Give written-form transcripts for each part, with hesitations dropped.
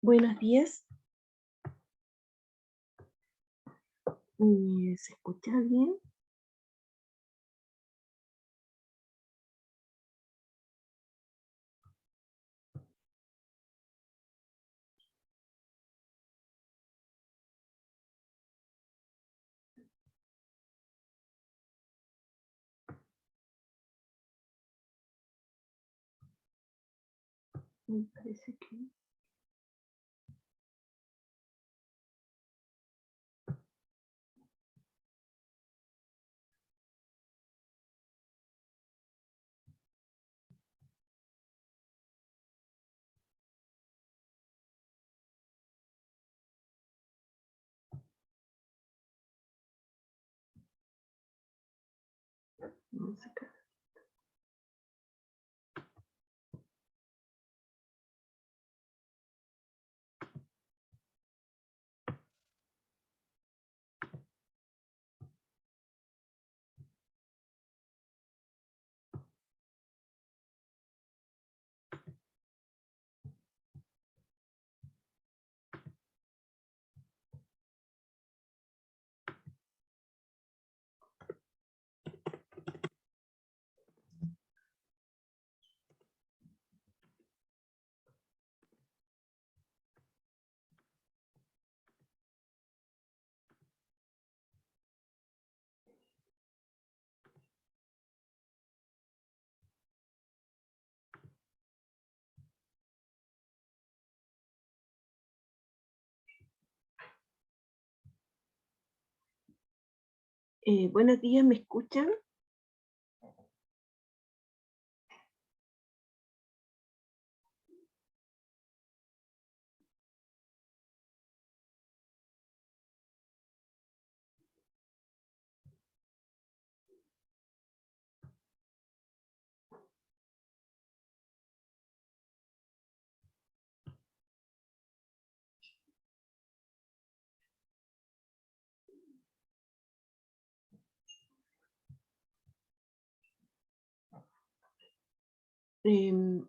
Buenos días. ¿Se escucha bien? Me parece que... Vamos acá. Buenos días, ¿me escuchan?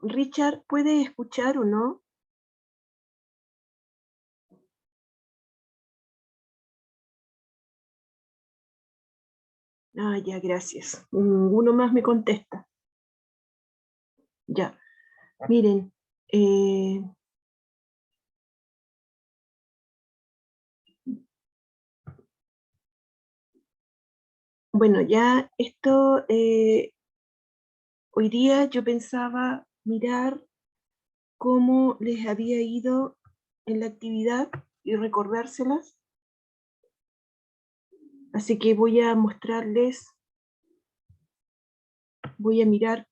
Richard, ¿puede escuchar o no? Ah, ya, gracias. Ninguno más me contesta. Ya, miren, bueno, ya esto, hoy día yo pensaba mirar cómo les había ido en la actividad y recordárselas. Así que voy a mostrarles, voy a mirar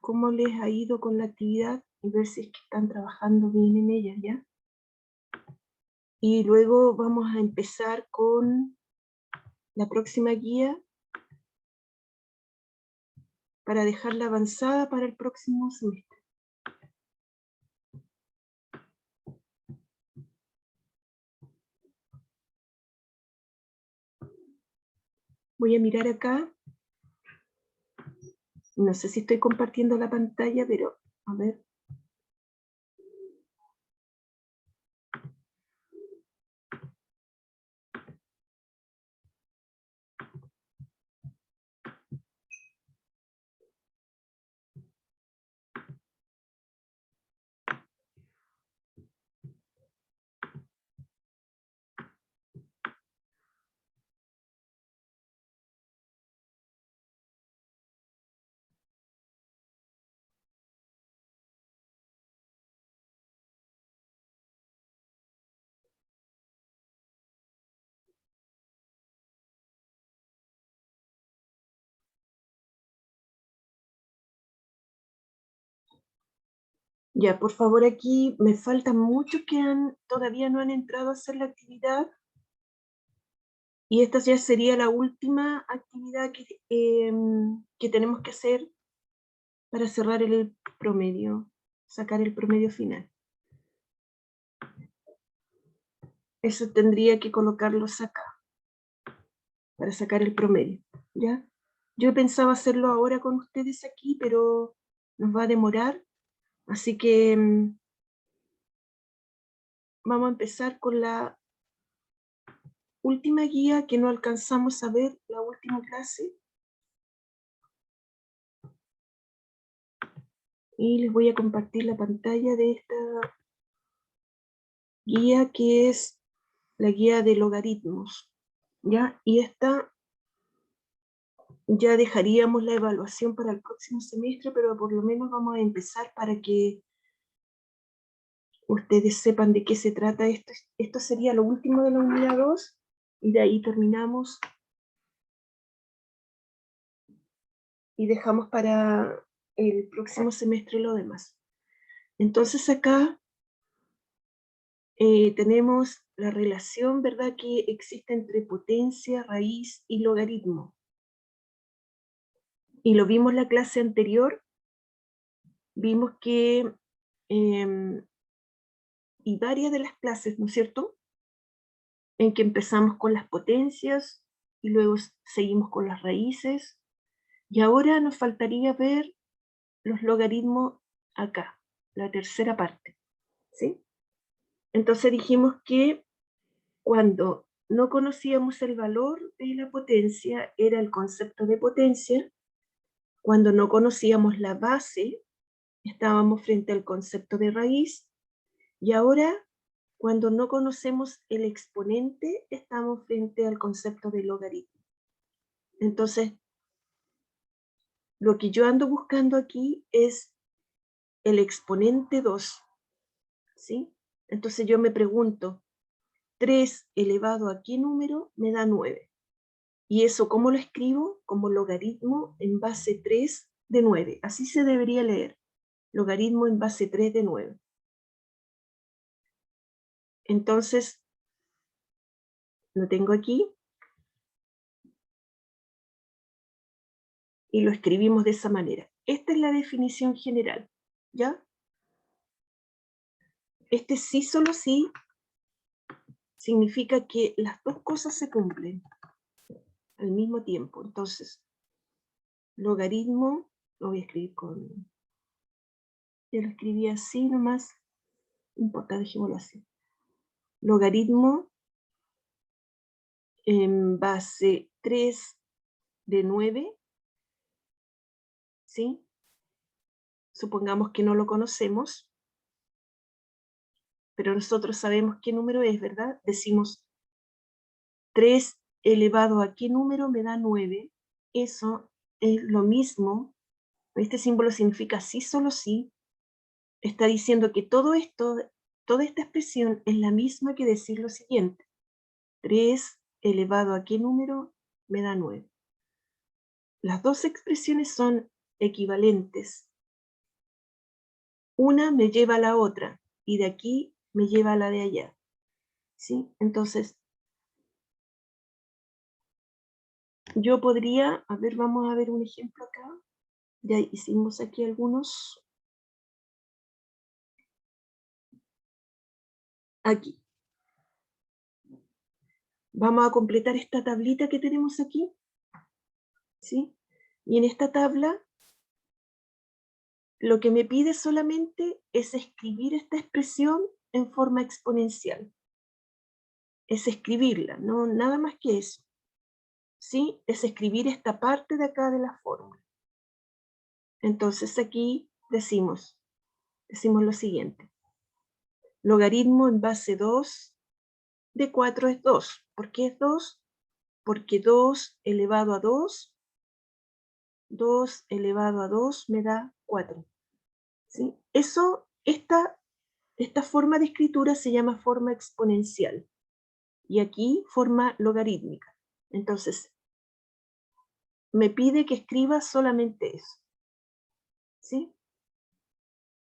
cómo les ha ido con la actividad y ver si es que están trabajando bien en ella, ¿ya? Y luego vamos a empezar con la próxima guía para dejarla avanzada para el próximo semestre. Voy a mirar acá. No sé si estoy compartiendo la pantalla, pero a ver. Ya, por favor, aquí me faltan muchos que todavía no han entrado a hacer la actividad. Y esta ya sería la última actividad que tenemos que hacer para cerrar el promedio, sacar el promedio final. Eso tendría que colocarlos acá, para sacar el promedio, ¿ya? Yo pensaba hacerlo ahora con ustedes aquí, pero nos va a demorar, así que vamos a empezar con la última guía que no alcanzamos a ver, la última clase. Y les voy a compartir la pantalla de esta guía que es la guía de logaritmos, ¿ya? Y esta ya dejaríamos la evaluación para el próximo semestre, pero por lo menos vamos a empezar para que ustedes sepan de qué se trata esto. Esto sería lo último de la unidad 2 y de ahí terminamos y dejamos para el próximo semestre lo demás. Entonces acá tenemos la relación, ¿verdad?, que existe entre potencia, raíz y logaritmo. Y lo vimos la clase anterior, vimos que, y varias de las clases, ¿no es cierto?, en que empezamos con las potencias y luego seguimos con las raíces, y ahora nos faltaría ver los logaritmos acá, la tercera parte, ¿sí? Entonces dijimos que cuando no conocíamos el valor de la potencia, era el concepto de potencia. Cuando no conocíamos la base, estábamos frente al concepto de raíz. Y ahora, cuando no conocemos el exponente, estamos frente al concepto de logaritmo. Entonces, lo que yo ando buscando aquí es el exponente 2, ¿sí? Entonces yo me pregunto, 3 elevado a ¿qué número? Me da 9. ¿Y eso cómo lo escribo? Como logaritmo en base 3 de 9. Así se debería leer. Logaritmo en base 3 de 9. Entonces, lo tengo aquí. Y lo escribimos de esa manera. Esta es la definición general, ¿ya? Este sí, solo sí, significa que las dos cosas se cumplen al mismo tiempo. Entonces, logaritmo, lo voy a escribir con... Ya lo escribí así nomás, no importa, dejémoslo así. Logaritmo en base 3 de 9, ¿sí? Supongamos que no lo conocemos, pero nosotros sabemos qué número es, ¿verdad? Decimos 3 elevado a qué número me da 9. Eso es lo mismo. Este símbolo significa sí, solo sí. Está diciendo que todo esto, toda esta expresión es la misma que decir lo siguiente. 3 elevado a qué número me da 9. Las dos expresiones son equivalentes. Una me lleva a la otra y de aquí me lleva a la de allá, ¿sí? Entonces, yo podría, a ver, vamos a ver un ejemplo acá. Ya hicimos aquí algunos. Aquí. Vamos a completar esta tablita que tenemos aquí, ¿sí? Y en esta tabla, lo que me pide solamente es escribir esta expresión en forma exponencial. Es escribirla, no nada más que eso. ¿Sí? Es escribir esta parte de acá de la fórmula. Entonces aquí decimos lo siguiente. Logaritmo en base 2 de 4 es 2. ¿Por qué es 2? Porque 2 elevado a 2, 2 elevado a 2 me da 4. ¿Sí? Esta forma de escritura se llama forma exponencial. Y aquí forma logarítmica. Entonces, me pide que escriba solamente eso. ¿Sí?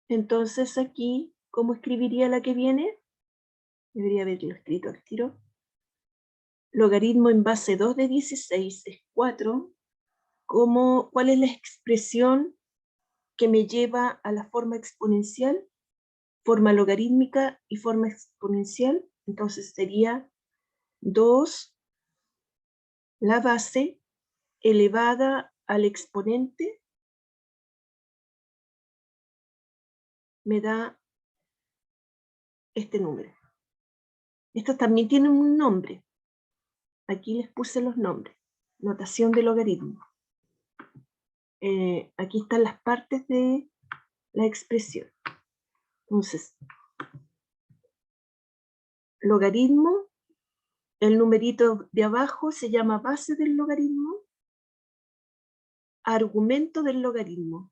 Entonces aquí, ¿cómo escribiría la que viene? Debería haberlo escrito al tiro. Logaritmo en base 2 de 16 es 4. ¿Cuál es la expresión que me lleva a la forma exponencial? Forma logarítmica y forma exponencial. Entonces sería 2 la base elevada al exponente me da este número. Estos también tienen un nombre. Aquí les puse los nombres. Notación de logaritmo. Aquí están las partes de la expresión. Entonces, logaritmo, el numerito de abajo se llama base del logaritmo, argumento del logaritmo.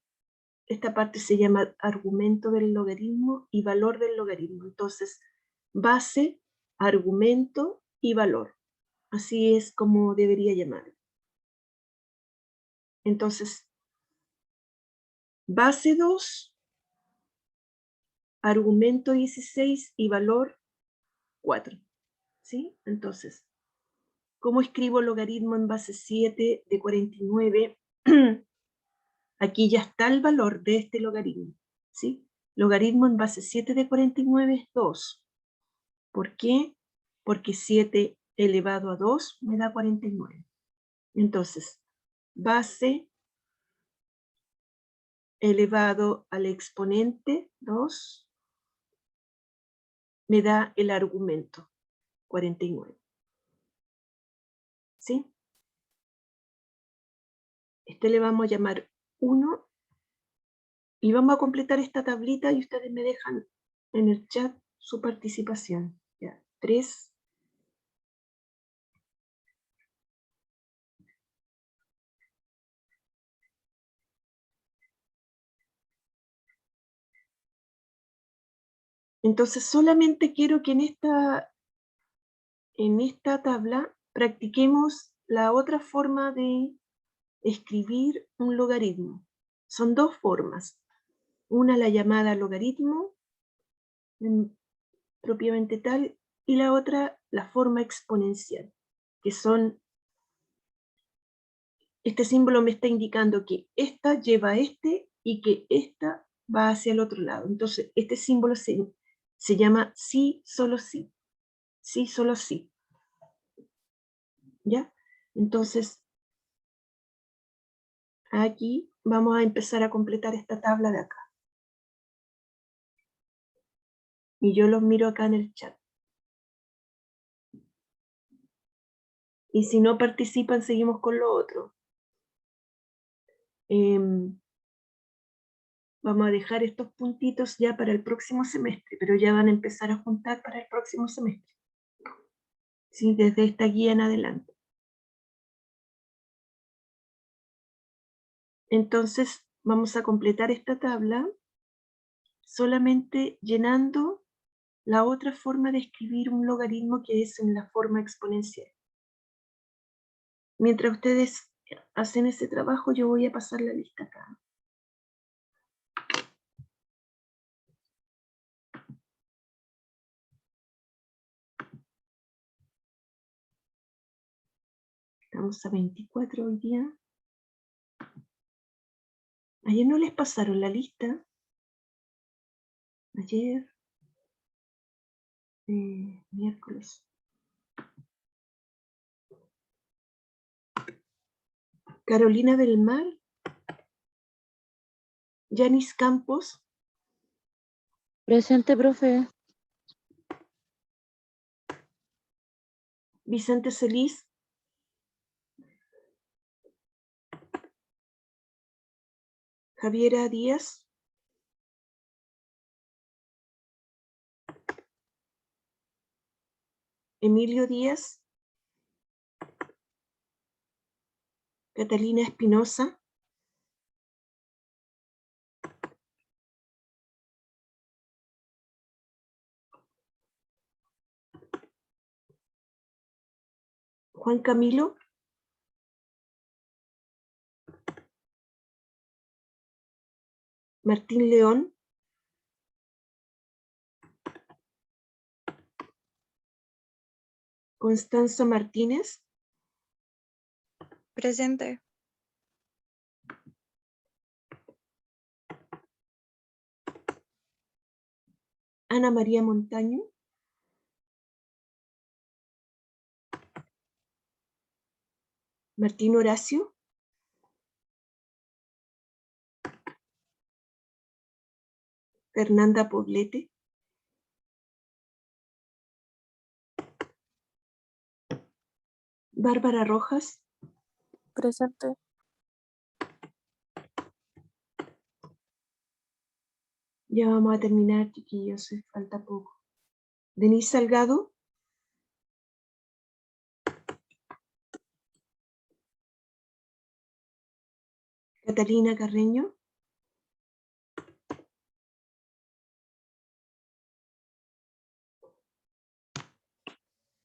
Esta parte se llama argumento del logaritmo y valor del logaritmo. Entonces, base, argumento y valor. Así es como debería llamarlo. Entonces, base 2, argumento 16 y valor 4. ¿Sí? Entonces, ¿cómo escribo logaritmo en base 7 de 49? Aquí ya está el valor de este logaritmo. ¿Sí? Logaritmo en base 7 de 49 es 2. ¿Por qué? Porque 7 elevado a 2 me da 49. Entonces, base elevado al exponente 2 me da el argumento 49. ¿Sí? Este le vamos a llamar 1 y vamos a completar esta tablita y ustedes me dejan en el chat su participación. Ya, 3. Entonces solamente quiero que en esta tabla practiquemos la otra forma de escribir un logaritmo. Son dos formas. Una la llamada logaritmo propiamente tal y la otra la forma exponencial, que son, este símbolo me está indicando que esta lleva a este y que esta va hacia el otro lado. Entonces este símbolo se llama sí, solo sí. Sí, solo sí. ¿Ya? Entonces, aquí vamos a empezar a completar esta tabla de acá. Y yo los miro acá en el chat. Y si no participan, seguimos con lo otro. Vamos a dejar estos puntitos ya para el próximo semestre, pero ya van a empezar a juntar para el próximo semestre. ¿Sí? Desde esta guía en adelante. Entonces, vamos a completar esta tabla solamente llenando la otra forma de escribir un logaritmo, que es en la forma exponencial. Mientras ustedes hacen ese trabajo, yo voy a pasar la lista acá. Estamos a 24 hoy día. Ayer no les pasaron la lista. Ayer, miércoles. Carolina del Mar. Yanis Campos. Presente, profe. Vicente Celis. Javiera Díaz. Emilio Díaz. Catalina Espinosa. Juan Camilo. Martín León. Constanza Martínez. Presente. Ana María Montaño. Martín Horacio. Fernanda Poblete. Bárbara Rojas. Presente. Ya vamos a terminar, chiquillos, falta poco. Denise Salgado. Catalina Carreño.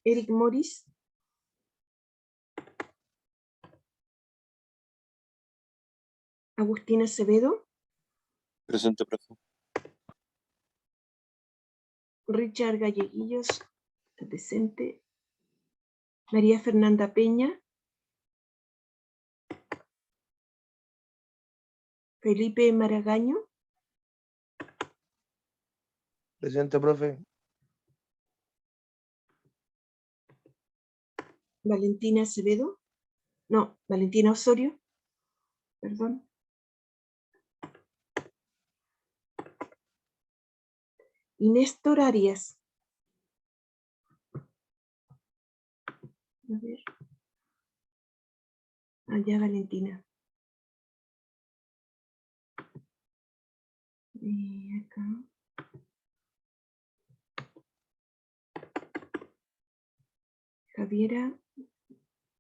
Eric Morris. Agustina Acevedo. Presente, profe. Richard Galleguillos, presente. María Fernanda Peña. Felipe Maragaño. Presente, profe. Valentina Acevedo. No, Valentina Osorio. Perdón. Y Néstor Arias. A ver. Allá Valentina. Y acá. Javiera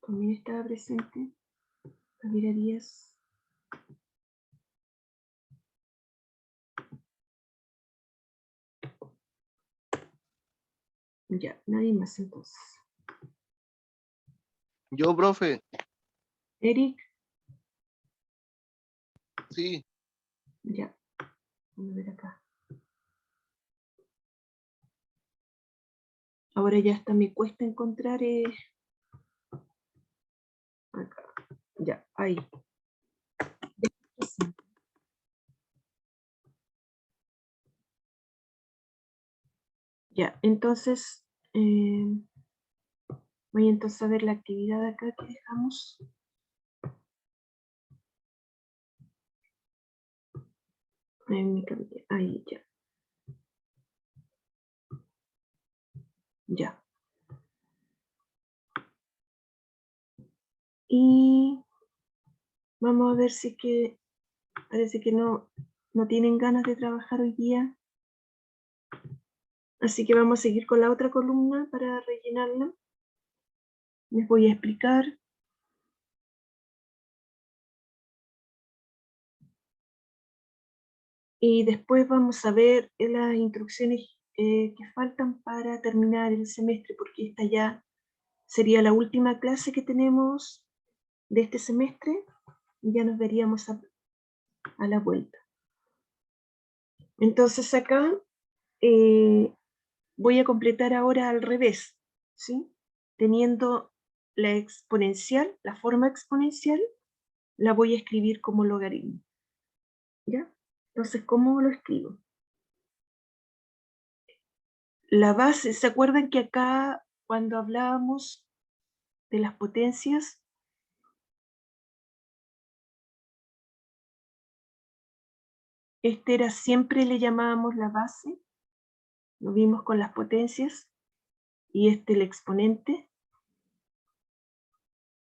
también estaba presente. Javiera Díaz. Ya, nadie más entonces. Yo, profe. Eric. Sí. Ya. Vamos a ver acá. Ahora ya hasta me cuesta encontrar acá. Ya, ahí. Ya, entonces voy entonces a ver la actividad acá que dejamos. Ahí ya. Ya. Y vamos a ver si es que parece que no tienen ganas de trabajar hoy día. Así que vamos a seguir con la otra columna para rellenarla. Les voy a explicar. Y después vamos a ver las instrucciones que faltan para terminar el semestre, porque esta ya sería la última clase que tenemos de este semestre. Y ya nos veríamos a la vuelta. Entonces acá voy a completar ahora al revés, ¿sí? Teniendo la exponencial, la forma exponencial, la voy a escribir como logaritmo. ¿Ya? Entonces, ¿cómo lo escribo? La base, ¿se acuerdan que acá cuando hablábamos de las potencias, este era siempre le llamábamos la base, lo vimos con las potencias, y este el exponente?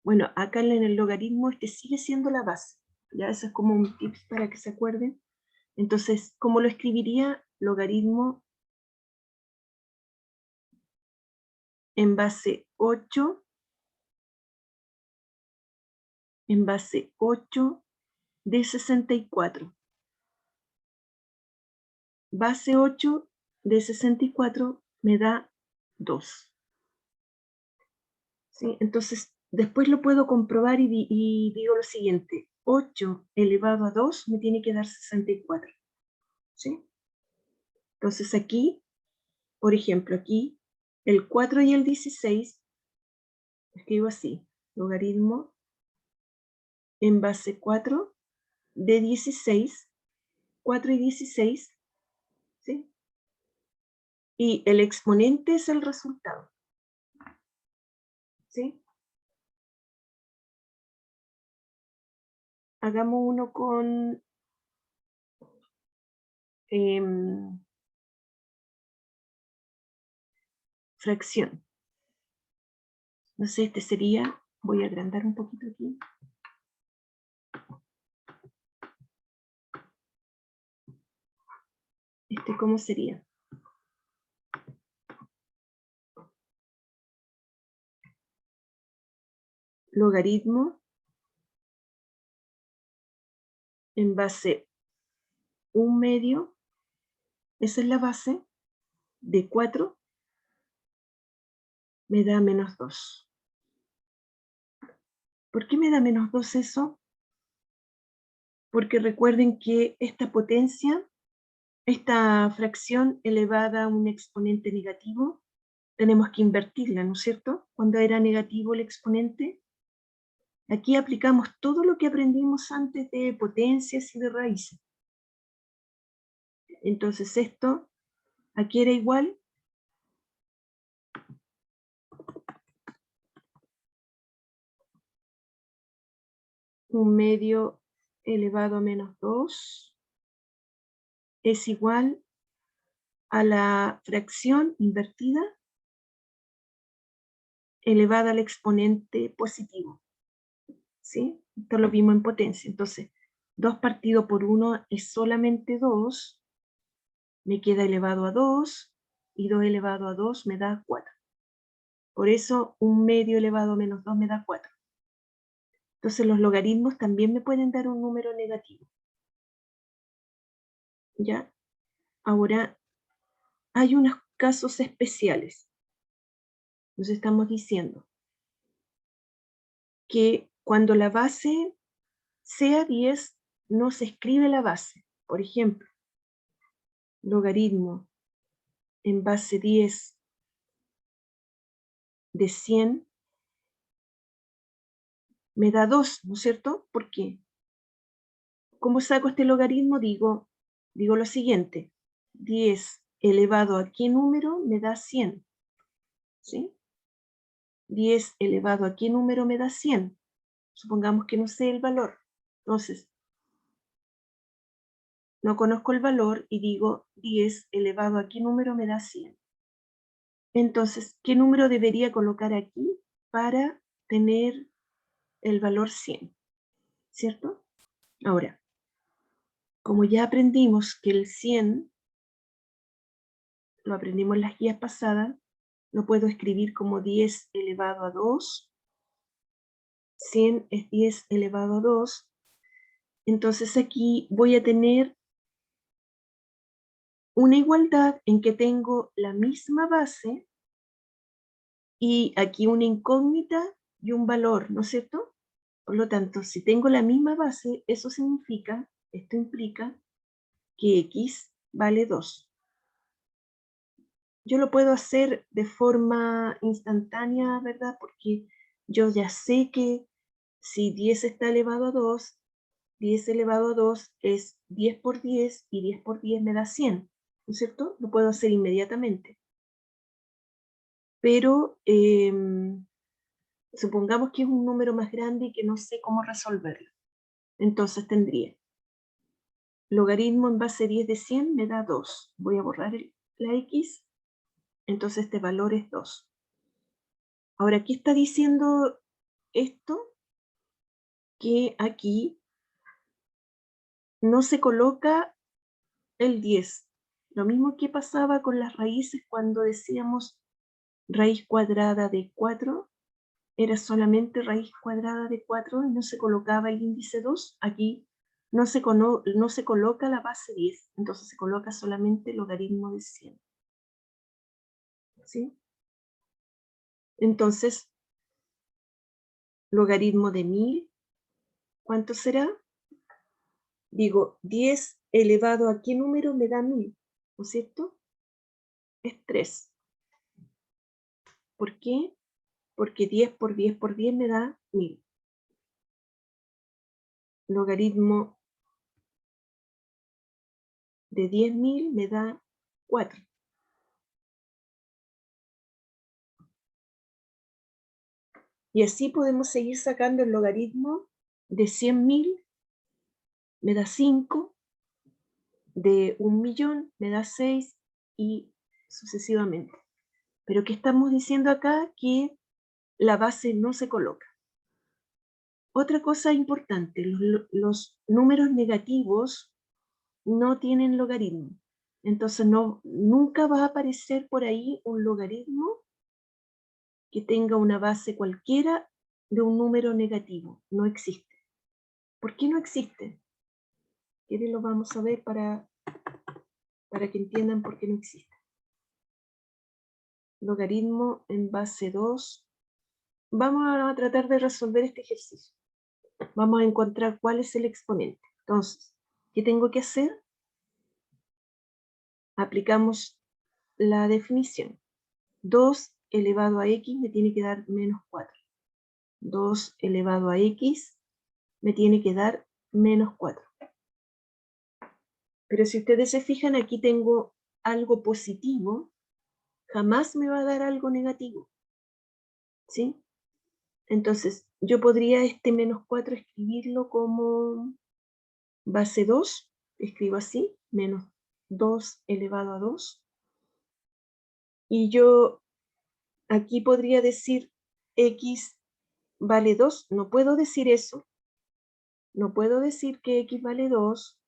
Bueno, acá en el logaritmo este sigue siendo la base, ya eso es como un tips para que se acuerden. Entonces, ¿cómo lo escribiría? Logaritmo en base 8, en base 8 de 64. Base 8 de 64 me da 2. ¿Sí? Entonces, después lo puedo comprobar y digo lo siguiente. 8 elevado a 2 me tiene que dar 64. ¿Sí? Entonces aquí, por ejemplo, aquí, el 4 y el 16, escribo así, logaritmo en base 4 de 16, 4 y 16, ¿sí? Y el exponente es el resultado, ¿sí? Hagamos uno con fracción. No sé, este sería, voy a agrandar un poquito aquí. Este, ¿cómo sería? Logaritmo en base 1/2, esa es la base, de 4 me da -2. ¿Por qué me da -2 eso? Porque recuerden que esta potencia, esta fracción elevada a un exponente negativo, tenemos que invertirla, ¿no es cierto? Cuando era negativo el exponente, aquí aplicamos todo lo que aprendimos antes de potencias y de raíces. Entonces esto, aquí era igual un medio elevado a -2 es igual a la fracción invertida elevada al exponente positivo, ¿sí? Esto lo vimos en potencia. Entonces, 2 partido por 1 es solamente 2, me queda elevado a 2, y 2 elevado a 2 me da 4. Por eso, un medio elevado a -2 me da 4. Entonces, los logaritmos también me pueden dar un número negativo. ¿Ya? Ahora, hay unos casos especiales. Nos estamos diciendo que cuando la base sea 10, no se escribe la base. Por ejemplo, logaritmo en base 10 de 100 me da 2, ¿no es cierto? ¿Por qué? ¿Cómo saco este logaritmo? Digo lo siguiente, 10 elevado a qué número me da 100, ¿sí? 10 elevado a qué número me da 100. Supongamos que no sé el valor. Entonces, no conozco el valor y digo 10 elevado a qué número me da 100. Entonces, ¿qué número debería colocar aquí para tener el valor 100? ¿Cierto? Ahora, como ya aprendimos que el 100, lo aprendimos en las guías pasadas, lo puedo escribir como 10 elevado a 2. 100 es 10 elevado a 2. Entonces aquí voy a tener una igualdad en que tengo la misma base y aquí una incógnita y un valor, ¿no es cierto? Por lo tanto, si tengo la misma base, eso significa, esto implica que x vale 2. Yo lo puedo hacer de forma instantánea, ¿verdad? Porque yo ya sé que si 10 está elevado a 2, 10 elevado a 2 es 10 por 10 y 10 por 10 me da 100, ¿no es cierto? Lo puedo hacer inmediatamente. Pero supongamos que es un número más grande y que no sé cómo resolverlo. Entonces tendría logaritmo en base 10 de 100 me da 2. Voy a borrar la x. Entonces este valor es 2. Ahora, ¿qué está diciendo esto? Que aquí no se coloca el 10. Lo mismo que pasaba con las raíces cuando decíamos raíz cuadrada de 4, era solamente raíz cuadrada de 4 y no se colocaba el índice 2. Aquí no se coloca la base 10, entonces se coloca solamente el logaritmo de 100. ¿Sí? Entonces, logaritmo de 1000, ¿cuánto será? Digo, 10 elevado a qué número me da 1000, ¿no es cierto? Es 3. ¿Por qué? Porque 10 por 10 por 10 me da 1000. Logaritmo de 10.000 me da 4. Y así podemos seguir sacando el logaritmo de 100.000 me da 5, de 1.000.000 me da 6 y sucesivamente. Pero ¿qué estamos diciendo acá? Que la base no se coloca. Otra cosa importante, los números negativos no tienen logaritmo. Entonces nunca va a aparecer por ahí un logaritmo que tenga una base cualquiera de un número negativo. No existe. ¿Por qué no existe? ¿Quieren lo vamos a ver para que entiendan por qué no existe? Logaritmo en base 2. Vamos a tratar de resolver este ejercicio. Vamos a encontrar cuál es el exponente. Entonces, ¿qué tengo que hacer? Aplicamos la definición. 2 elevado a x me tiene que dar menos 4. 2 elevado a x me tiene que dar menos 4. Pero si ustedes se fijan, aquí tengo algo positivo, jamás me va a dar algo negativo. ¿Sí? Entonces, yo podría este menos 4 escribirlo como base 2, escribo así, menos 2 elevado a 2. Y yo aquí podría decir x vale 2, no puedo decir eso. No puedo decir que x vale 2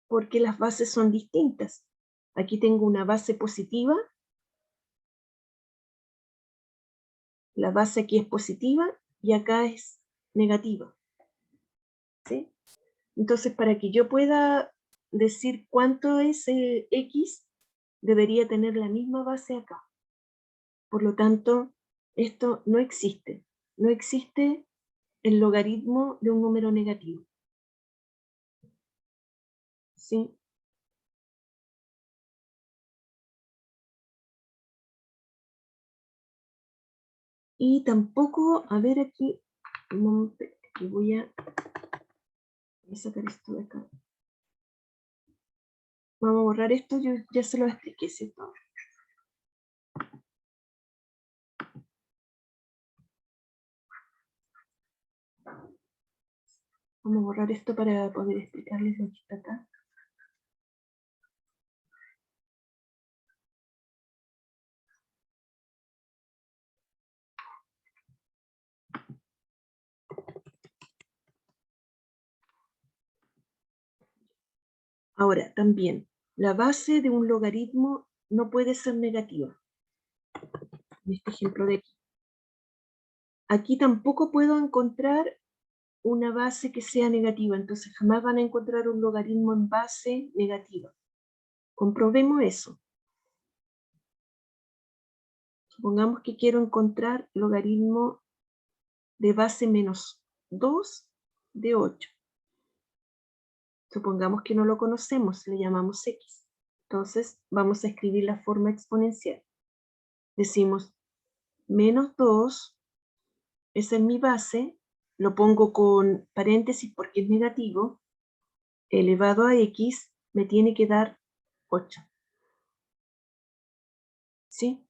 porque las bases son distintas. Aquí tengo una base positiva, la base aquí es positiva y acá es negativa. ¿Sí? Entonces, para que yo pueda decir cuánto es x, debería tener la misma base acá. Por lo tanto, esto no existe. No existe el logaritmo de un número negativo. ¿Sí? Y tampoco, a ver aquí, un momento, que voy a sacar esto de acá. Vamos a borrar esto, yo ya se lo expliqué, ¿cierto? Vamos a borrar esto para poder explicarles lo que está acá. Ahora, también, la base de un logaritmo no puede ser negativa. En este ejemplo de aquí. Aquí tampoco puedo encontrar una base que sea negativa, entonces jamás van a encontrar un logaritmo en base negativa. Comprobemos eso. Supongamos que quiero encontrar logaritmo de base menos 2 de 8. Supongamos que no lo conocemos, le llamamos x. Entonces vamos a escribir la forma exponencial. Decimos menos 2, esa es mi base, lo pongo con paréntesis porque es negativo, elevado a x me tiene que dar 8. ¿Sí?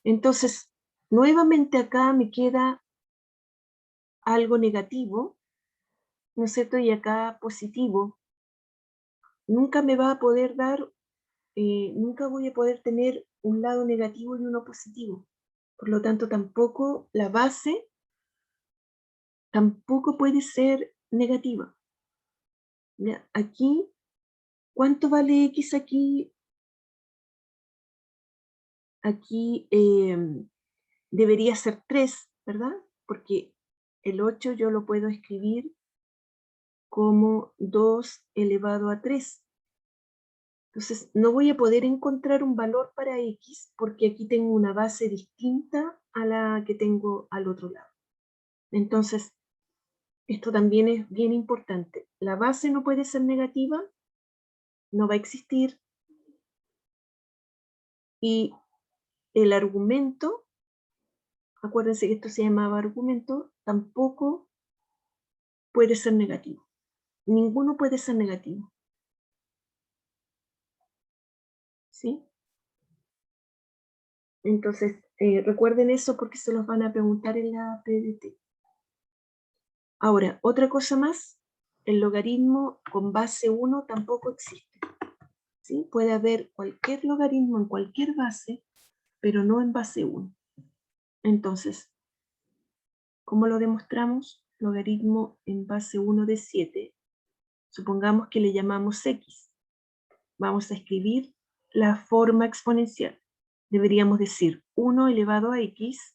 Entonces, nuevamente acá me queda algo negativo, ¿no es cierto? Y acá positivo. Nunca me va a poder dar, nunca voy a poder tener un lado negativo y uno positivo. Por lo tanto, tampoco la base tampoco puede ser negativa. ¿Ya? Aquí, ¿cuánto vale x aquí? Aquí debería ser 3, ¿verdad? Porque el 8 yo lo puedo escribir como 2 elevado a 3. Entonces, no voy a poder encontrar un valor para x porque aquí tengo una base distinta a la que tengo al otro lado. Entonces, esto también es bien importante. La base no puede ser negativa, no va a existir, y el argumento, acuérdense que esto se llamaba argumento, tampoco puede ser negativo. Ninguno puede ser negativo. ¿Sí? Entonces, recuerden eso porque se los van a preguntar en la PDT. Ahora, otra cosa más, el logaritmo con base 1 tampoco existe. ¿Sí? Puede haber cualquier logaritmo en cualquier base, pero no en base 1. Entonces, ¿cómo lo demostramos? Logaritmo en base 1 de 7. Supongamos que le llamamos x. Vamos a escribir la forma exponencial. Deberíamos decir 1 elevado a x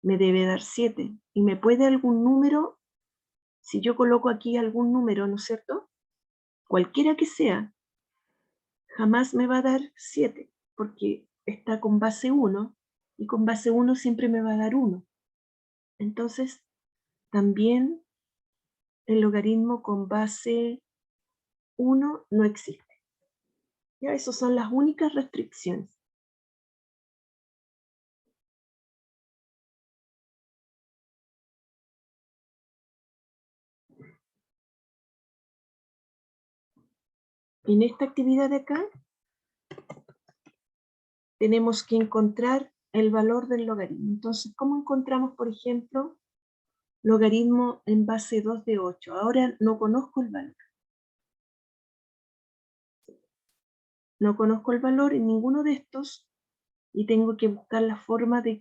me debe dar 7. Y me puede algún número, si yo coloco aquí algún número, ¿no es cierto? Cualquiera que sea, jamás me va a dar 7, porque está con base 1, y con base 1 siempre me va a dar 1. Entonces, también el logaritmo con base 1 no existe. Ya, esas son las únicas restricciones. En esta actividad de acá, tenemos que encontrar el valor del logaritmo. Entonces, ¿cómo encontramos, por ejemplo, logaritmo en base 2 de 8? Ahora no conozco el valor. No conozco el valor en ninguno de estos y tengo que buscar la forma de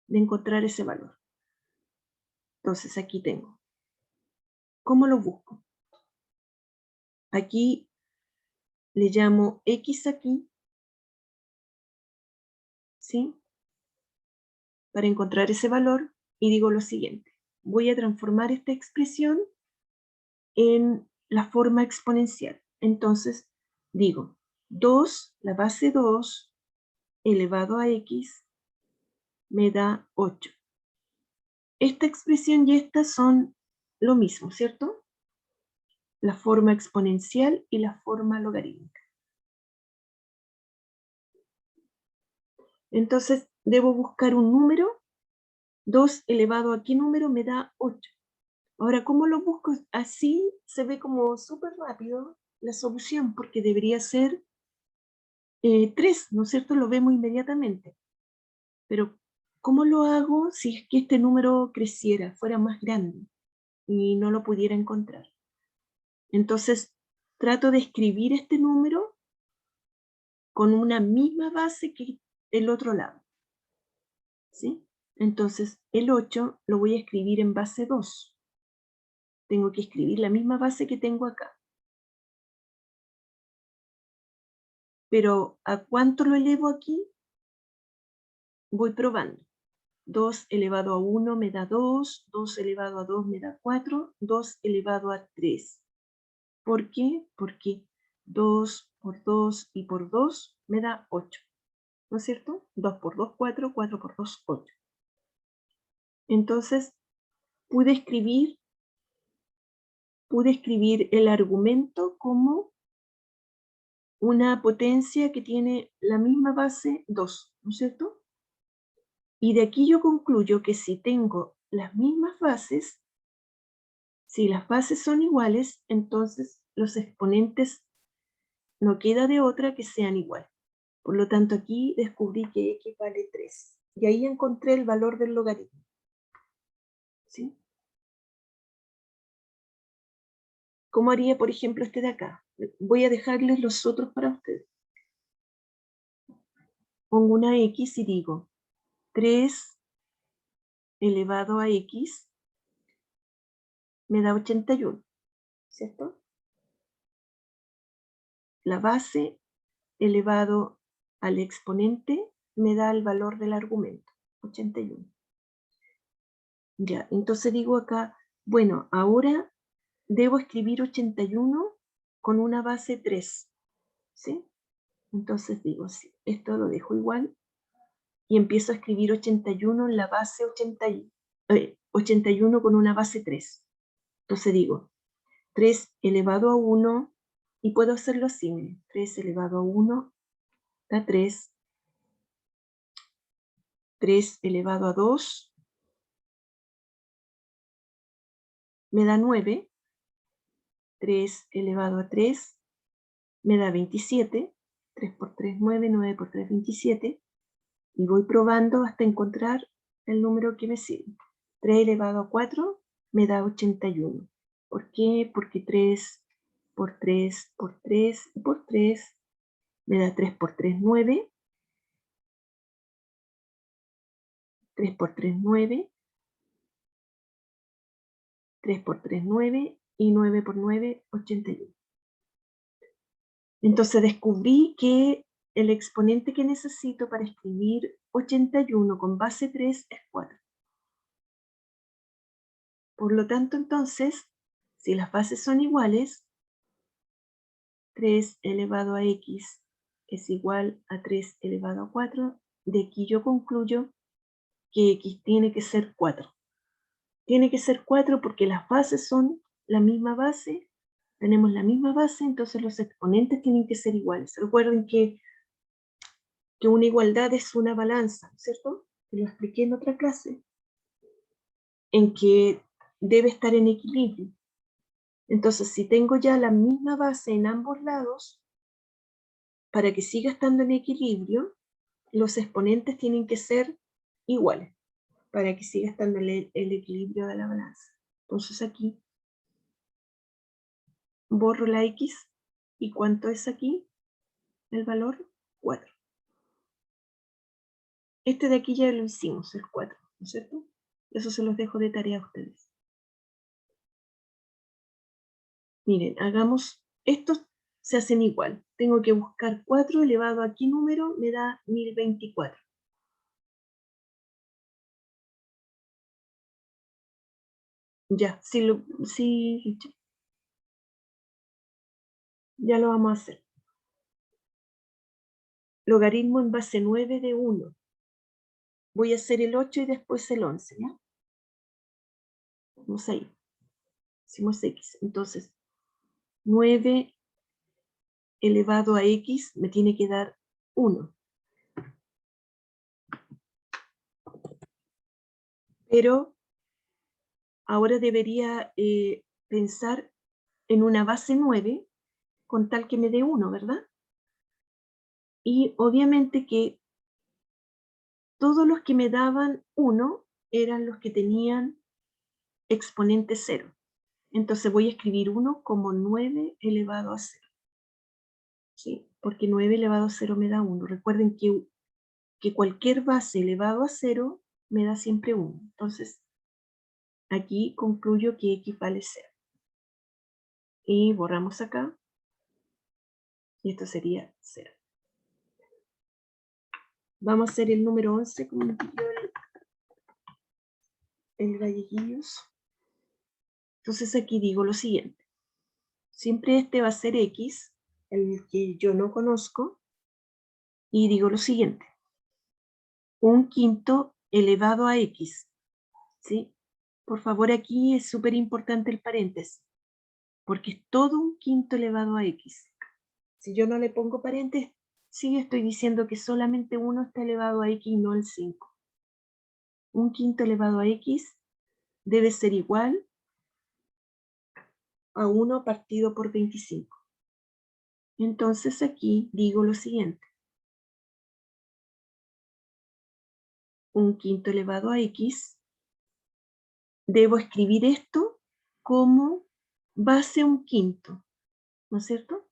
encontrar ese valor. Entonces, aquí tengo. ¿Cómo lo busco? Aquí le llamo x aquí, ¿sí? Para encontrar ese valor, y digo lo siguiente. Voy a transformar esta expresión en la forma exponencial. Entonces, digo, 2, la base 2, elevado a x, me da 8. Esta expresión y esta son lo mismo, ¿cierto? La forma exponencial y la forma logarítmica. Entonces, debo buscar un número. 2 elevado a qué número me da 8. Ahora, ¿cómo lo busco? Así se ve como súper rápido la solución, porque debería ser 3, ¿no es cierto? Lo vemos inmediatamente. Pero, ¿cómo lo hago si es que este número creciera, fuera más grande y no lo pudiera encontrar? Entonces, trato de escribir este número con una misma base que el otro lado, ¿sí? Entonces, el 8 lo voy a escribir en base 2. Tengo que escribir la misma base que tengo acá. Pero, ¿a cuánto lo elevo aquí? Voy probando. 2 elevado a 1 me da 2, 2 elevado a 2 me da 4, 2 elevado a 3. ¿Por qué? Porque 2 por 2 y por 2 me da 8. ¿No es cierto? 2 por 2, 4, 4 por 2, 8. Entonces, pude escribir el argumento como una potencia que tiene la misma base 2, ¿no es cierto? Y de aquí yo concluyo que si tengo las mismas bases, si las bases son iguales, entonces los exponentes no queda de otra que sean iguales. Por lo tanto, aquí descubrí que x vale 3. Y ahí encontré el valor del logaritmo. ¿Sí? ¿Cómo haría, por ejemplo, este de acá? Voy a dejarles los otros para ustedes. Pongo una x y digo 3 elevado a x me da 81, ¿cierto? La base elevado al exponente me da el valor del argumento, 81. Ya, entonces digo acá, bueno, ahora debo escribir 81 con una base 3, ¿sí? Entonces digo, sí, esto lo dejo igual y empiezo a escribir 81 en la base 81 con una base 3. Entonces digo, 3 elevado a 1, y puedo hacerlo así, miren, 3 elevado a 1 da 3, 3 elevado a 2 me da 9, 3 elevado a 3 me da 27, 3 por 3, 9, 9 por 3, 27, y voy probando hasta encontrar el número que me sirve. 3 elevado a 4 me da 81. ¿Por qué? Porque 3 por 3 por 3 por 3 me da 3 por 3, 9. 3 por 3, 9. 3 por 3, 9. Y 9 por 9, 81. Entonces descubrí que el exponente que necesito para escribir 81 con base 3 es 4. Por lo tanto, entonces, si las bases son iguales, 3 elevado a x es igual a 3 elevado a 4. De aquí yo concluyo que x tiene que ser 4. Tiene que ser 4 porque las bases son la misma base, tenemos la misma base, entonces los exponentes tienen que ser iguales. Recuerden que una igualdad es una balanza, ¿cierto? Que lo expliqué en otra clase, en que debe estar en equilibrio. Entonces, si tengo ya la misma base en ambos lados, para que siga estando en equilibrio, los exponentes tienen que ser iguales, para que siga estando el equilibrio de la balanza. Entonces aquí borro la x, ¿y cuánto es aquí? El valor 4. Este de aquí ya lo hicimos, el 4, ¿no es cierto? Eso se los dejo de tarea a ustedes. Miren, hagamos, estos se hacen igual. Tengo que buscar 4 elevado a qué número me da 1024. Ya, sí, Richard. Ya lo vamos a hacer. Logaritmo en base 9 de 1. Voy a hacer el 8 y después el 11, ¿ya? Vamos ahí. Hicimos x. Entonces, 9 elevado a x me tiene que dar 1. Pero ahora debería pensar en una base 9 con tal que me dé 1, ¿verdad? Y obviamente que todos los que me daban 1 eran los que tenían exponente 0. Entonces voy a escribir 1 como 9 elevado a 0. ¿Sí? Porque 9 elevado a 0 me da 1. Recuerden que cualquier base elevado a 0 me da siempre 1. Entonces, aquí concluyo que x vale 0. Y borramos acá. Y esto sería 0. Vamos a hacer el número 11 como me pidió el galleguillos. Entonces aquí digo lo siguiente. Siempre este va a ser x, el que yo no conozco. Y digo lo siguiente. 1/5 elevado a x. ¿Sí? Por favor, aquí es súper importante el paréntesis, porque es todo 1/5 elevado a x. Si yo no le pongo paréntesis, sí estoy diciendo que solamente 1 está elevado a x y no el 5. 1/5 elevado a x debe ser igual a 1 partido por 25. Entonces aquí digo lo siguiente. 1/5 elevado a x, debo escribir esto como base 1/5, ¿no es cierto?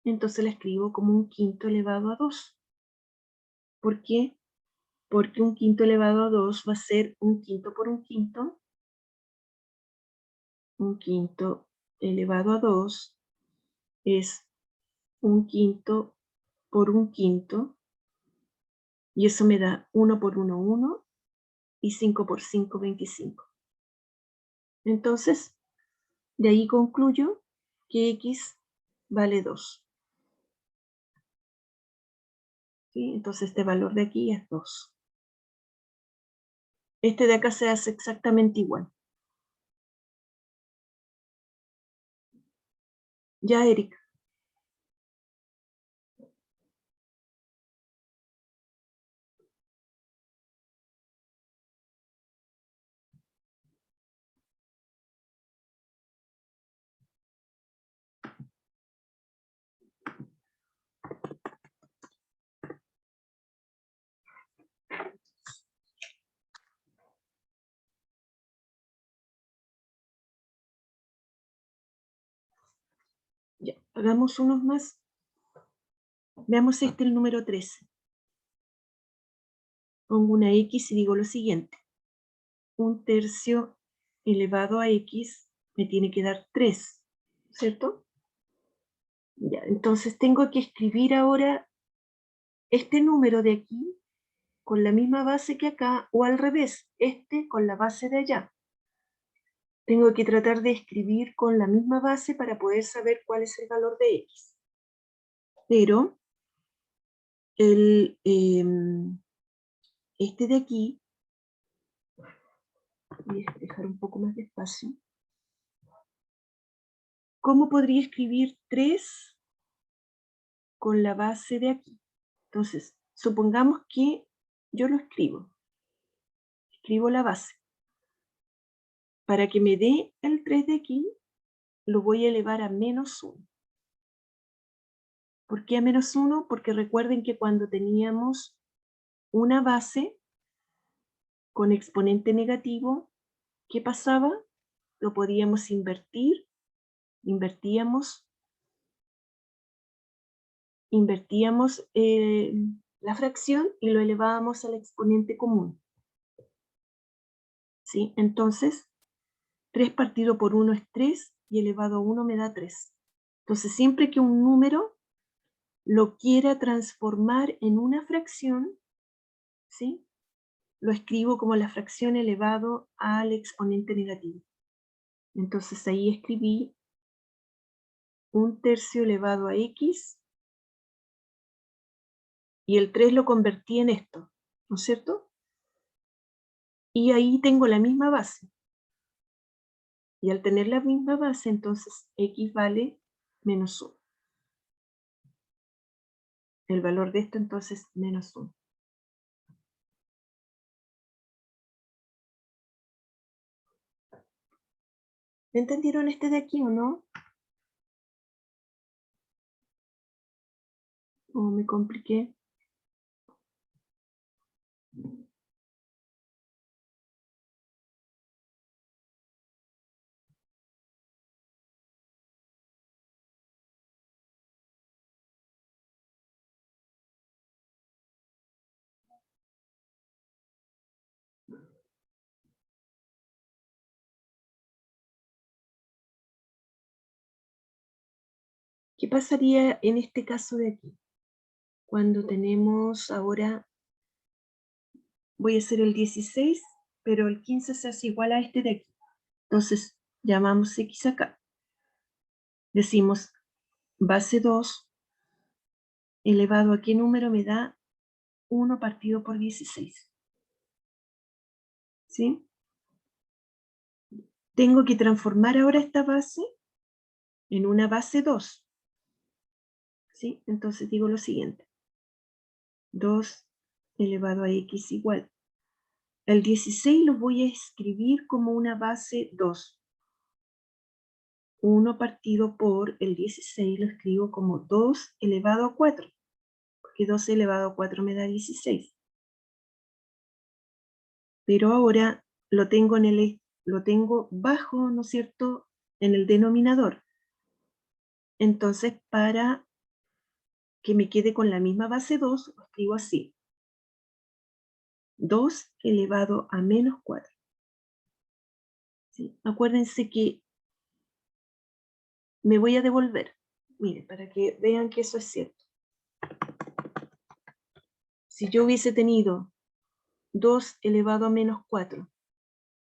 Entonces la escribo como 1/5 elevado a 2. ¿Por qué? Porque 1/5 elevado a 2 va a ser 1/5 por 1/5. 1/5 elevado a 2 es 1/5 por 1/5. Y eso me da 1 por 1, 1. Y 5 por 5, 25. Entonces, de ahí concluyo que x vale 2. ¿Sí? Entonces este valor de aquí es 2. Este de acá se hace exactamente igual. Ya, Erika. Ya, hagamos unos más. Veamos este, el número 13. pongo una X y digo lo siguiente. 1/3 elevado a X me tiene que dar 3, ¿cierto? Ya, entonces tengo que escribir ahora este número de aquí con la misma base que acá, o al revés, este con la base de allá. Tengo que tratar de escribir con la misma base para poder saber cuál es el valor de X. Pero este de aquí, voy a dejar un poco más de espacio. ¿Cómo podría escribir 3 con la base de aquí? Entonces, supongamos que yo lo escribo. Escribo la base. Para que me dé el 3 de aquí, lo voy a elevar a -1. ¿Por qué a -1? Porque recuerden que cuando teníamos una base con exponente negativo, ¿qué pasaba? Lo podíamos invertir, invertíamos la fracción y lo elevábamos al exponente común. ¿Sí? Entonces, 3 partido por 1 es 3 y elevado a 1 me da 3. Entonces, siempre que un número lo quiera transformar en una fracción, ¿sí? Lo escribo como la fracción elevado al exponente negativo. Entonces ahí escribí 1/3 elevado a X y el 3 lo convertí en esto, ¿no es cierto? Y ahí tengo la misma base. Y al tener la misma base, entonces X vale -1. El valor de esto entonces -1. ¿Entendieron este de aquí o no? ¿O me compliqué? ¿Qué pasaría en este caso de aquí? Cuando tenemos ahora, voy a hacer el 16, pero el 15 se hace igual a este de aquí. Entonces, llamamos X acá. Decimos base 2 elevado a qué número me da 1 partido por 16. ¿Sí? Tengo que transformar ahora esta base en una base 2. ¿Sí? Entonces digo lo siguiente. 2 elevado a X igual. El 16 lo voy a escribir como una base 2. 1 partido por el 16 lo escribo como 2 elevado a 4. Porque 2 elevado a 4 me da 16. Pero ahora lo tengo bajo, ¿no es cierto?, en el denominador. Entonces, para que me quede con la misma base 2, lo escribo así. 2 elevado a -4. ¿Sí? Acuérdense que me voy a devolver. Mire, para que vean que eso es cierto. Si yo hubiese tenido 2 elevado a -4,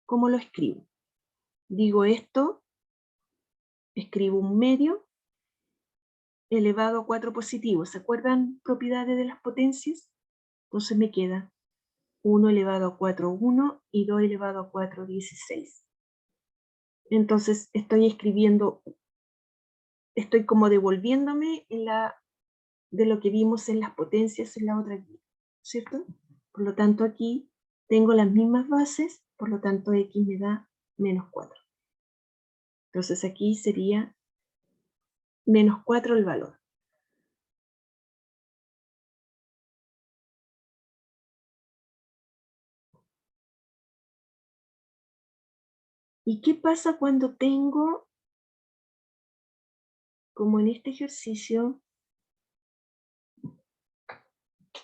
¿cómo lo escribo? Digo esto, escribo un medio elevado a 4 positivo. ¿Se acuerdan propiedades de las potencias? Entonces me queda 1 elevado a 4, 1 y 2 elevado a 4, 16. Entonces estoy escribiendo, estoy como devolviéndome de lo que vimos en las potencias en la otra guía, ¿cierto? Por lo tanto aquí tengo las mismas bases, por lo tanto X me da -4. Entonces aquí sería -4 el valor. ¿Y qué pasa cuando tengo, como en este ejercicio,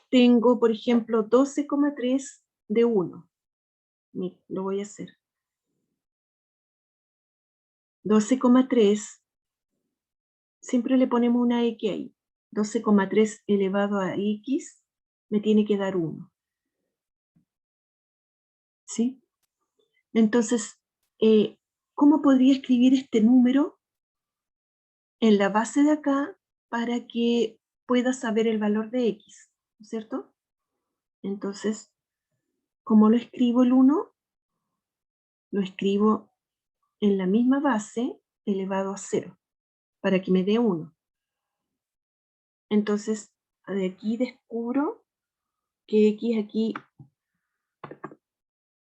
tengo, por ejemplo, 12,3 de 1. Lo voy a hacer. 12,3, siempre le ponemos una X ahí. 12,3 elevado a X me tiene que dar 1. ¿Sí? Entonces, ¿cómo podría escribir este número en la base de acá para que pueda saber el valor de X? ¿No es cierto? Entonces, ¿cómo lo escribo el 1? Lo escribo en la misma base elevado a 0, para que me dé 1. Entonces, de aquí descubro que X aquí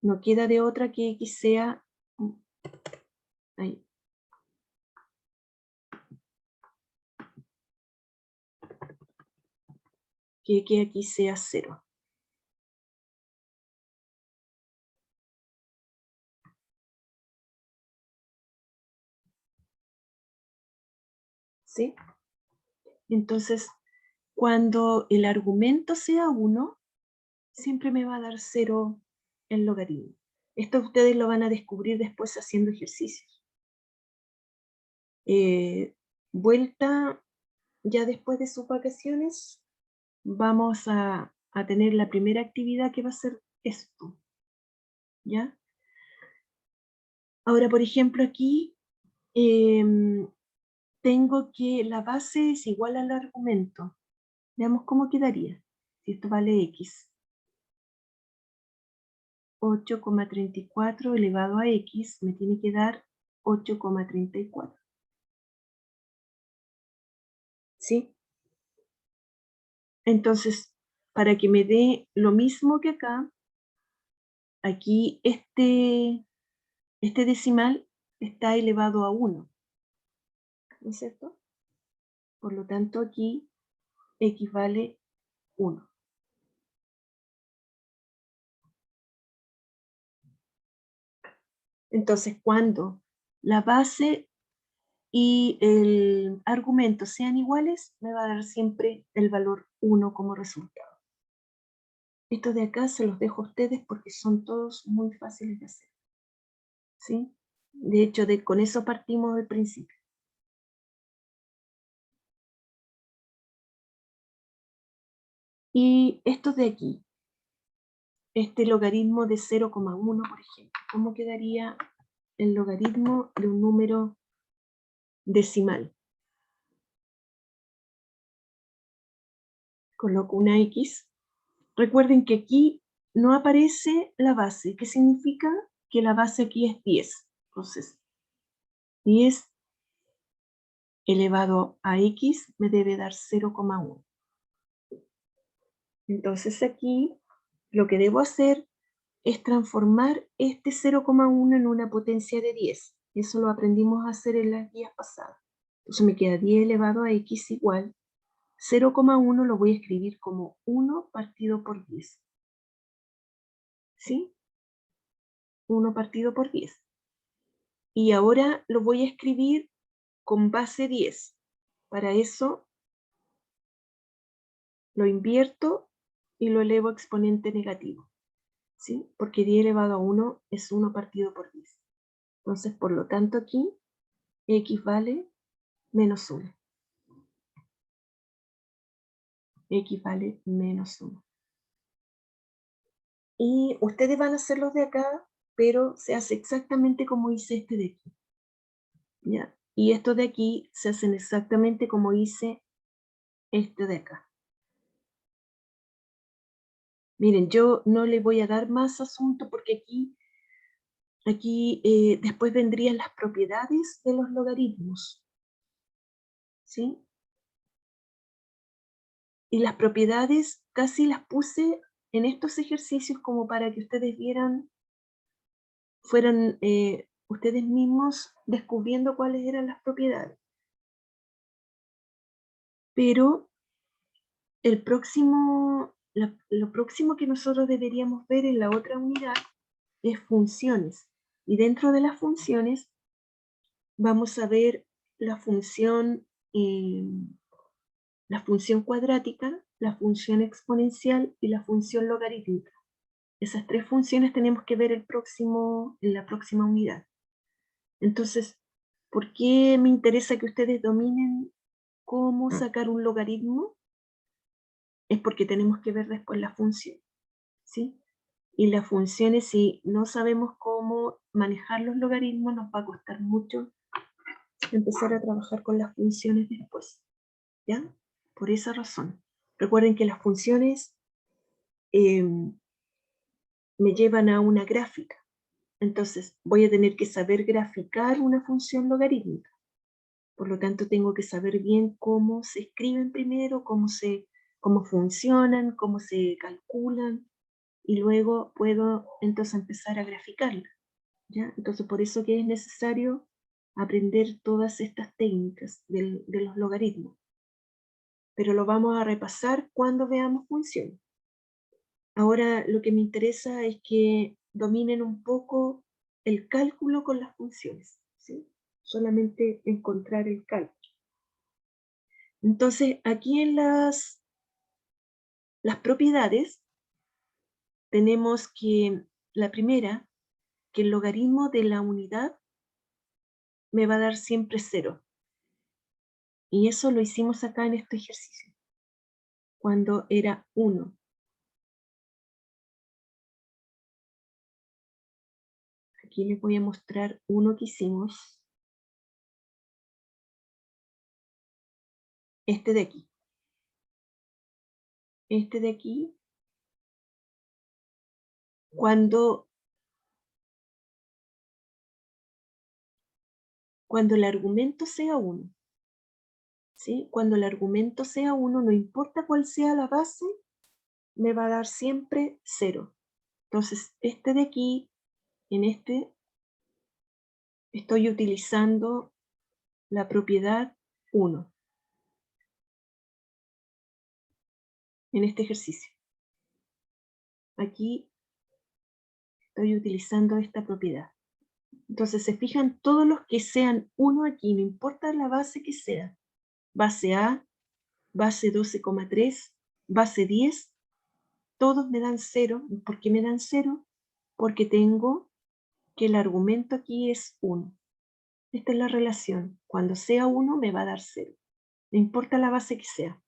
no queda de otra que X sea ahí. Que X aquí sea 0. ¿Sí? Entonces, cuando el argumento sea 1, siempre me va a dar 0 el logaritmo. Esto ustedes lo van a descubrir después haciendo ejercicios. Vuelta, ya después de sus vacaciones, vamos a tener la primera actividad que va a ser esto. ¿Ya? Ahora, por ejemplo, aquí tengo que la base es igual al argumento. Veamos cómo quedaría. Si esto vale X. 8,34 elevado a X me tiene que dar 8,34. ¿Sí? Entonces, para que me dé lo mismo que acá, aquí este decimal está elevado a 1. ¿No es cierto? Por lo tanto, aquí X vale 1. Entonces, cuando la base y el argumento sean iguales, me va a dar siempre el valor 1 como resultado. Estos de acá se los dejo a ustedes porque son todos muy fáciles de hacer. ¿Sí? De hecho, con eso partimos del principio. Y estos de aquí, este logaritmo de 0,1, por ejemplo, ¿cómo quedaría el logaritmo de un número decimal? Coloco una X. Recuerden que aquí no aparece la base. ¿Qué significa? Que la base aquí es 10. Entonces, 10 elevado a X me debe dar 0,1. Entonces aquí lo que debo hacer es transformar este 0,1 en una potencia de 10. Eso lo aprendimos a hacer en las guías pasadas. Entonces me queda 10 elevado a X igual 0,1 lo voy a escribir como 1 partido por 10. ¿Sí? 1 partido por 10. Y ahora lo voy a escribir con base 10. Para eso lo invierto y lo elevo a exponente negativo. ¿Sí? Porque 10 elevado a 1 es 1 partido por 10. Entonces, por lo tanto, aquí X vale menos 1. X vale menos 1. Y ustedes van a hacer los de acá, pero se hace exactamente como hice este de aquí. ¿Ya? Y estos de aquí se hacen exactamente como hice este de acá. Miren, yo no le voy a dar más asunto porque aquí después vendrían las propiedades de los logaritmos. ¿Sí? Y las propiedades casi las puse en estos ejercicios como para que ustedes fueran ustedes mismos descubriendo cuáles eran las propiedades. Pero lo próximo que nosotros deberíamos ver en la otra unidad es funciones. Y dentro de las funciones vamos a ver la función cuadrática la función exponencial y la función logarítmica. Esas tres funciones tenemos que ver en la próxima unidad. Entonces, ¿por qué me interesa que ustedes dominen cómo sacar un logaritmo? Es porque tenemos que ver después la función, ¿sí? Y las funciones, si no sabemos cómo manejar los logaritmos, nos va a costar mucho empezar a trabajar con las funciones después, ¿ya? Por esa razón. Recuerden que las funciones me llevan a una gráfica. Entonces, voy a tener que saber graficar una función logarítmica. Por lo tanto, tengo que saber bien cómo se escriben primero, cómo funcionan, cómo se calculan, y luego puedo entonces empezar a graficarla, ¿ya? Entonces, por eso que es necesario aprender todas estas técnicas de los logaritmos. Pero lo vamos a repasar cuando veamos funciones. Ahora lo que me interesa es que dominen un poco el cálculo con las funciones, ¿sí? Solamente encontrar el cálculo. Entonces, aquí en las propiedades tenemos que, la primera, que el logaritmo de la unidad me va a dar siempre 0. Y eso lo hicimos acá en este ejercicio, cuando era 1. Aquí les voy a mostrar uno que hicimos. Este de aquí. Este de aquí, cuando el argumento sea 1. ¿Sí? Cuando el argumento sea 1, no importa cuál sea la base, me va a dar siempre 0. Entonces, este de aquí, en este, estoy utilizando la propiedad 1. En este ejercicio. Aquí estoy utilizando esta propiedad. Entonces, se fijan, todos los que sean 1 aquí, no importa la base que sea. Base A, base 12,3, base 10, todos me dan 0. ¿Por qué me dan 0? Porque tengo que el argumento aquí es 1. Esta es la relación. Cuando sea 1 me va a dar 0. No importa la base que sea.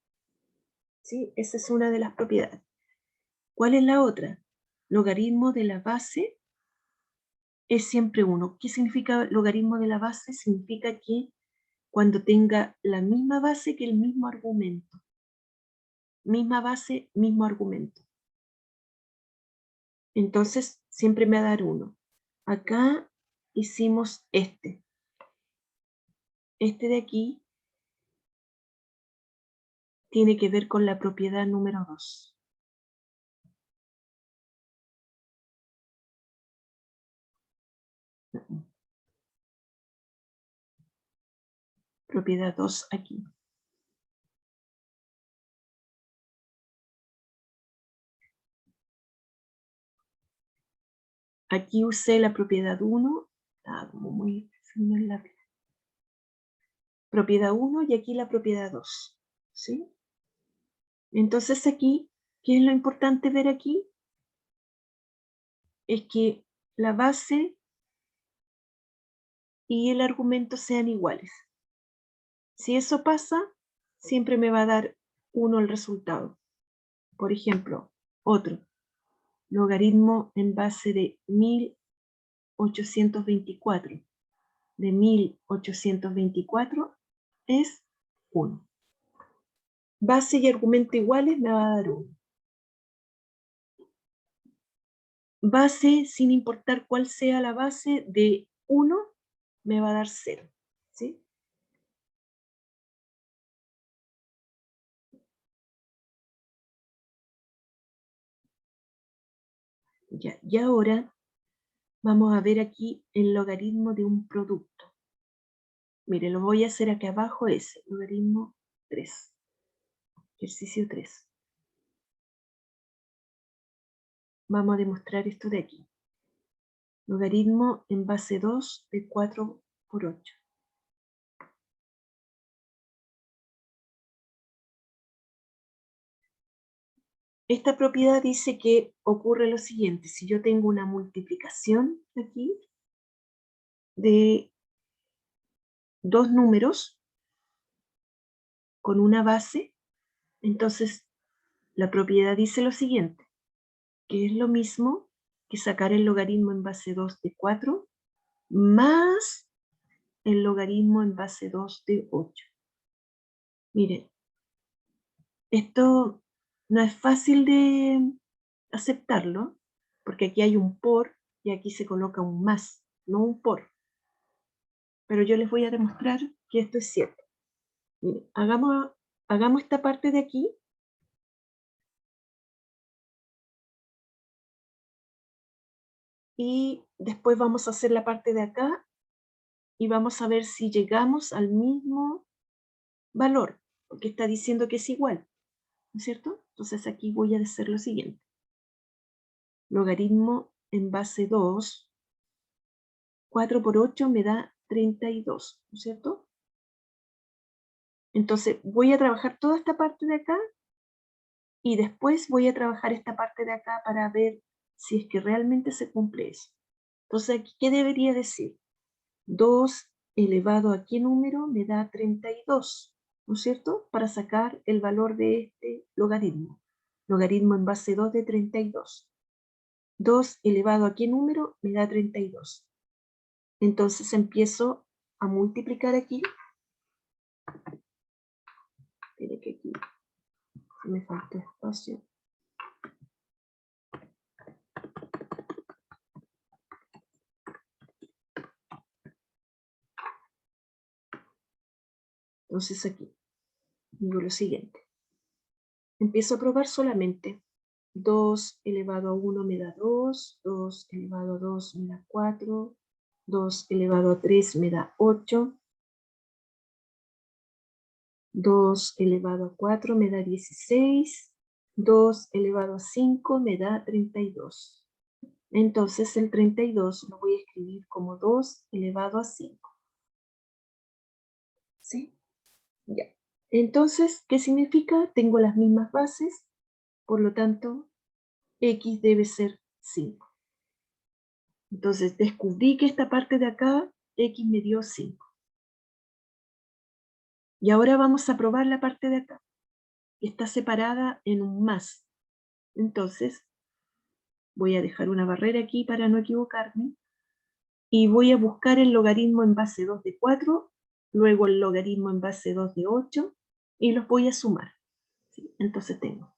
¿Sí? Esa es una de las propiedades. ¿Cuál es la otra? Logaritmo de la base es siempre 1. ¿Qué significa logaritmo de la base? Significa que cuando tenga la misma base que el mismo argumento. Misma base, mismo argumento. Entonces, siempre me va a dar 1. Acá hicimos este. Este de aquí tiene que ver con la propiedad número 2. Propiedad 2 aquí. Aquí usé la propiedad 1. Como muy fino el lápiz. Propiedad 1 y aquí la propiedad 2. ¿Sí? Entonces aquí, ¿qué es lo importante ver aquí? Es que la base y el argumento sean iguales. Si eso pasa, siempre me va a dar 1 el resultado. Por ejemplo, otro. Logaritmo en base de 1824. De 1824 es 1. Base y argumento iguales me va a dar 1. Base, sin importar cuál sea la base, de 1 me va a dar 0. ¿Sí? Ya, y ahora vamos a ver aquí el logaritmo de un producto. Mire, lo voy a hacer aquí abajo, ese logaritmo 3. Ejercicio 3. Vamos a demostrar esto de aquí. Logaritmo en base 2 de 4 por 8. esta propiedad dice que ocurre lo siguiente. Si yo tengo una multiplicación aquí de dos números con una base, entonces la propiedad dice lo siguiente, que es lo mismo que sacar el logaritmo en base 2 de 4 más el logaritmo en base 2 de 8. Miren, esto no es fácil de aceptarlo, porque aquí hay un por y aquí se coloca un más, no un por. Pero yo les voy a demostrar que esto es cierto. Miren, hagamos esta parte de aquí. Y después vamos a hacer la parte de acá y vamos a ver si llegamos al mismo valor, porque está diciendo que es igual, ¿no es cierto? Entonces aquí voy a hacer lo siguiente. Logaritmo en base 2, 4 por 8 me da 32, ¿no es cierto? Entonces voy a trabajar toda esta parte de acá y después voy a trabajar esta parte de acá para ver si es que realmente se cumple eso. Entonces aquí, ¿qué debería decir? 2 elevado a qué número me da 32, ¿no es cierto? Para sacar el valor de este logaritmo. Logaritmo en base 2 de 32. 2 elevado a qué número me da 32. Entonces empiezo a multiplicar aquí. Espere que aquí me falta espacio. Entonces aquí digo lo siguiente. Empiezo a probar solamente. 2 elevado a 1 me da 2, 2 elevado a 2 me da 4, 2 elevado a 3 me da 8, 2 elevado a 4 me da 16, 2 elevado a 5 me da 32. Entonces el 32 lo voy a escribir como 2 elevado a 5. ¿Sí? Ya. Entonces, ¿qué significa? Tengo las mismas bases, por lo tanto, x debe ser 5. Entonces, descubrí que esta parte de acá, x me dio 5. Y ahora vamos a probar la parte de acá, que está separada en un más. Entonces, voy a dejar una barrera aquí para no equivocarme. Y voy a buscar el logaritmo en base 2 de 4, luego el logaritmo en base 2 de 8, y los voy a sumar. ¿Sí? Entonces tengo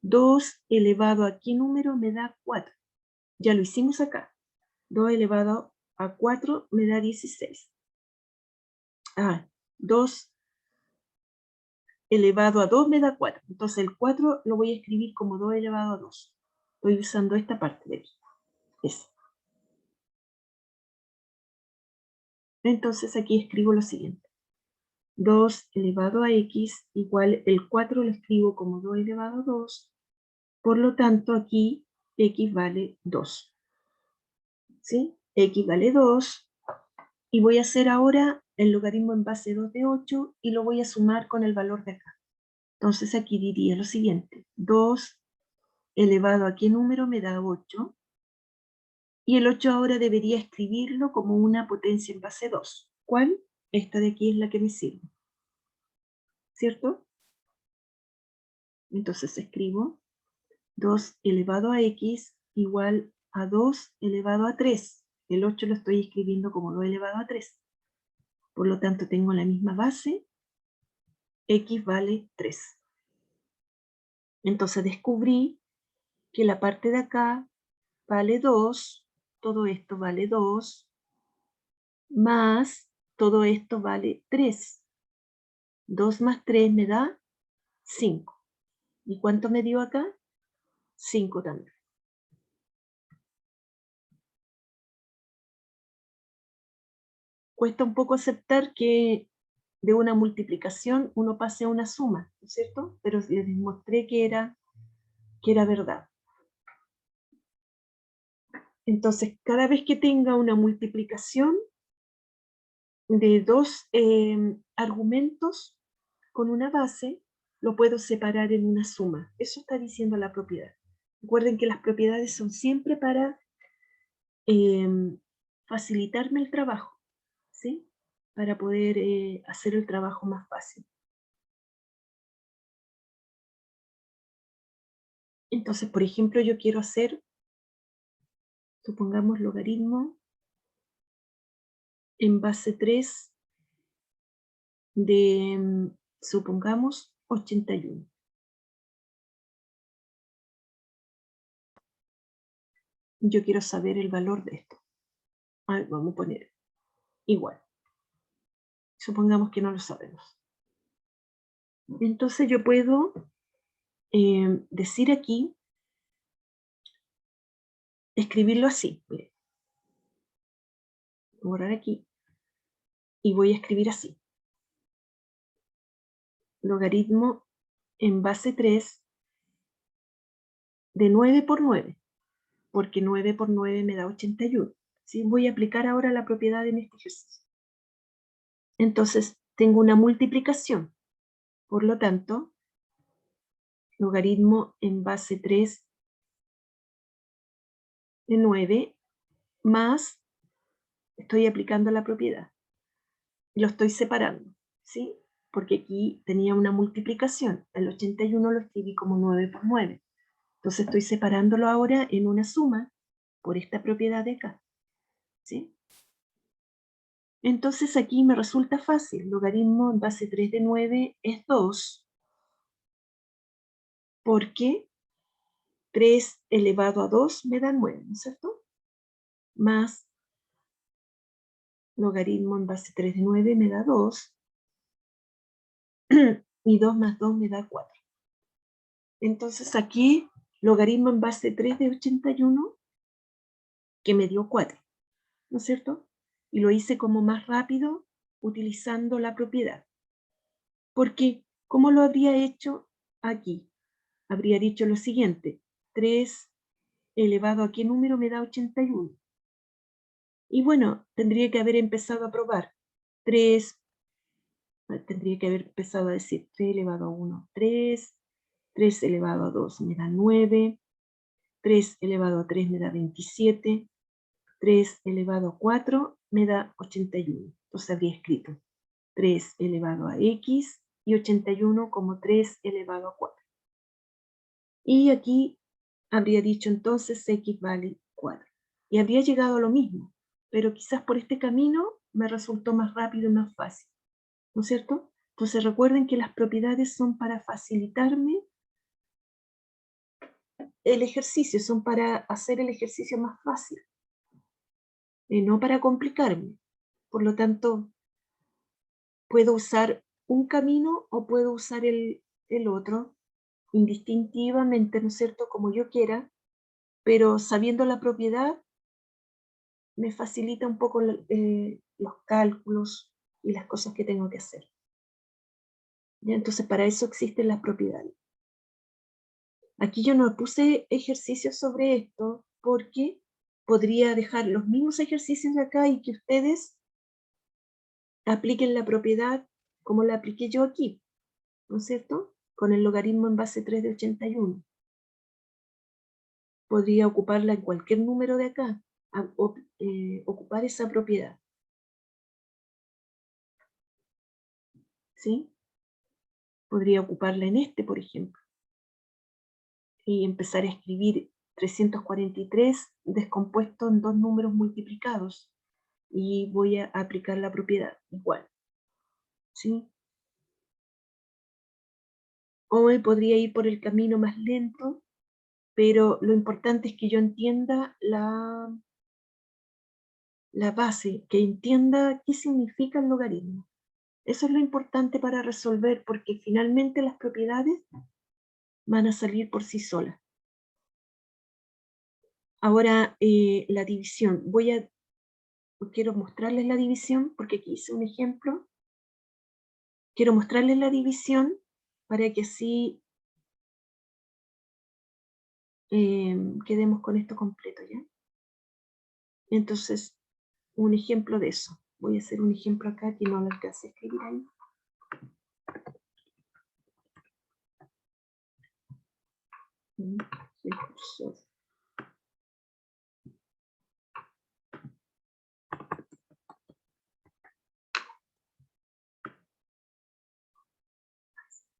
2 elevado a qué número me da 4. Ya lo hicimos acá. 2 elevado a 4 me da 16. 2 elevado a 2 me da 4. Entonces el 4 lo voy a escribir como 2 elevado a 2. Estoy usando esta parte de aquí. Esa. Entonces aquí escribo lo siguiente. 2 elevado a x igual el 4 lo escribo como 2 elevado a 2. Por lo tanto aquí x vale 2. ¿Sí? X vale 2. Y voy a hacer ahora el logaritmo en base 2 de 8 y lo voy a sumar con el valor de acá. Entonces aquí diría lo siguiente. 2 elevado a qué número me da 8. Y el 8 ahora debería escribirlo como una potencia en base 2. ¿Cuál? Esta de aquí es la que me sirve. ¿Cierto? Entonces escribo 2 elevado a x igual a 2 elevado a 3. El 8 lo estoy escribiendo como 2 elevado a 3. Por lo tanto tengo la misma base. X vale 3. Entonces descubrí que la parte de acá vale 2. Todo esto vale 2. Más todo esto vale 3. 2 más 3 me da 5. ¿Y cuánto me dio acá? 5 también. Cuesta un poco aceptar que de una multiplicación uno pase a una suma, ¿no es cierto? Pero les demostré que era verdad. Entonces, cada vez que tenga una multiplicación de dos argumentos con una base, lo puedo separar en una suma. Eso está diciendo la propiedad. Recuerden que las propiedades son siempre para facilitarme el trabajo, ¿sí? Para poder hacer el trabajo más fácil. Entonces, por ejemplo, yo quiero hacer, supongamos, logaritmo en base 3 de, supongamos, 81. Yo quiero saber el valor de esto. A ver, vamos a poner igual. Supongamos que no lo sabemos. Entonces yo puedo decir aquí, escribirlo así. Miren. Voy a borrar aquí. Y voy a escribir así. Logaritmo en base 3 de 9 por 9. Porque 9 por 9 me da 81. ¿Sí? Voy a aplicar ahora la propiedad en este ejercicio. Entonces tengo una multiplicación. Por lo tanto, logaritmo en base 3 de 9 más, estoy aplicando la propiedad. Lo estoy separando, ¿sí? Porque aquí tenía una multiplicación. El 81 lo escribí como 9 por 9. Entonces estoy separándolo ahora en una suma por esta propiedad de acá, ¿sí? Entonces aquí me resulta fácil. Logaritmo en base 3 de 9 es 2. Porque 3 elevado a 2 me da 9, ¿no es cierto? Más logaritmo en base 3 de 9 me da 2. Y 2 más 2 me da 4. Entonces aquí, logaritmo en base 3 de 81, que me dio 4, ¿no es cierto? Y lo hice como más rápido utilizando la propiedad. Porque, ¿cómo lo habría hecho aquí? Habría dicho lo siguiente: 3 elevado a qué número me da 81. Y bueno, tendría que haber empezado a probar. 3, tendría que haber empezado a decir 3 elevado a 1, 3, 3 elevado a 2 me da 9, 3 elevado a 3 me da 27, 3 elevado a 4 me da 81. Entonces habría escrito 3 elevado a x y 81 como 3 elevado a 4. Y aquí habría dicho entonces x vale 4. Y habría llegado a lo mismo, pero quizás por este camino me resultó más rápido y más fácil, ¿no es cierto? Entonces recuerden que las propiedades son para facilitarme el ejercicio, son para hacer el ejercicio más fácil, no para complicarme. Por lo tanto, puedo usar un camino o puedo usar el otro, indistintivamente, ¿no es cierto?, como yo quiera, pero sabiendo la propiedad, me facilita un poco los cálculos y las cosas que tengo que hacer. ¿Ya? Entonces, para eso existen las propiedades. Aquí yo no puse ejercicios sobre esto porque podría dejar los mismos ejercicios de acá y que ustedes apliquen la propiedad como la apliqué yo aquí, ¿no es cierto? Con el logaritmo en base 3 de 81. Podría ocuparla en cualquier número de acá, ocupar esa propiedad. ¿Sí? Podría ocuparla en este, por ejemplo. Y empezar a escribir 343 descompuesto en dos números multiplicados. Y voy a aplicar la propiedad igual. ¿Sí? O me podría ir por el camino más lento, pero lo importante es que yo entienda la base, que entienda qué significa el logaritmo. Eso es lo importante para resolver, porque finalmente las propiedades van a salir por sí solas. Ahora, la división. Quiero mostrarles la división, porque aquí hice un ejemplo. Quiero mostrarles la división para que así quedemos con esto completo, ¿ya? Entonces, un ejemplo de eso. Voy a hacer un ejemplo acá que no lo alcancé a escribir ahí. El cursor.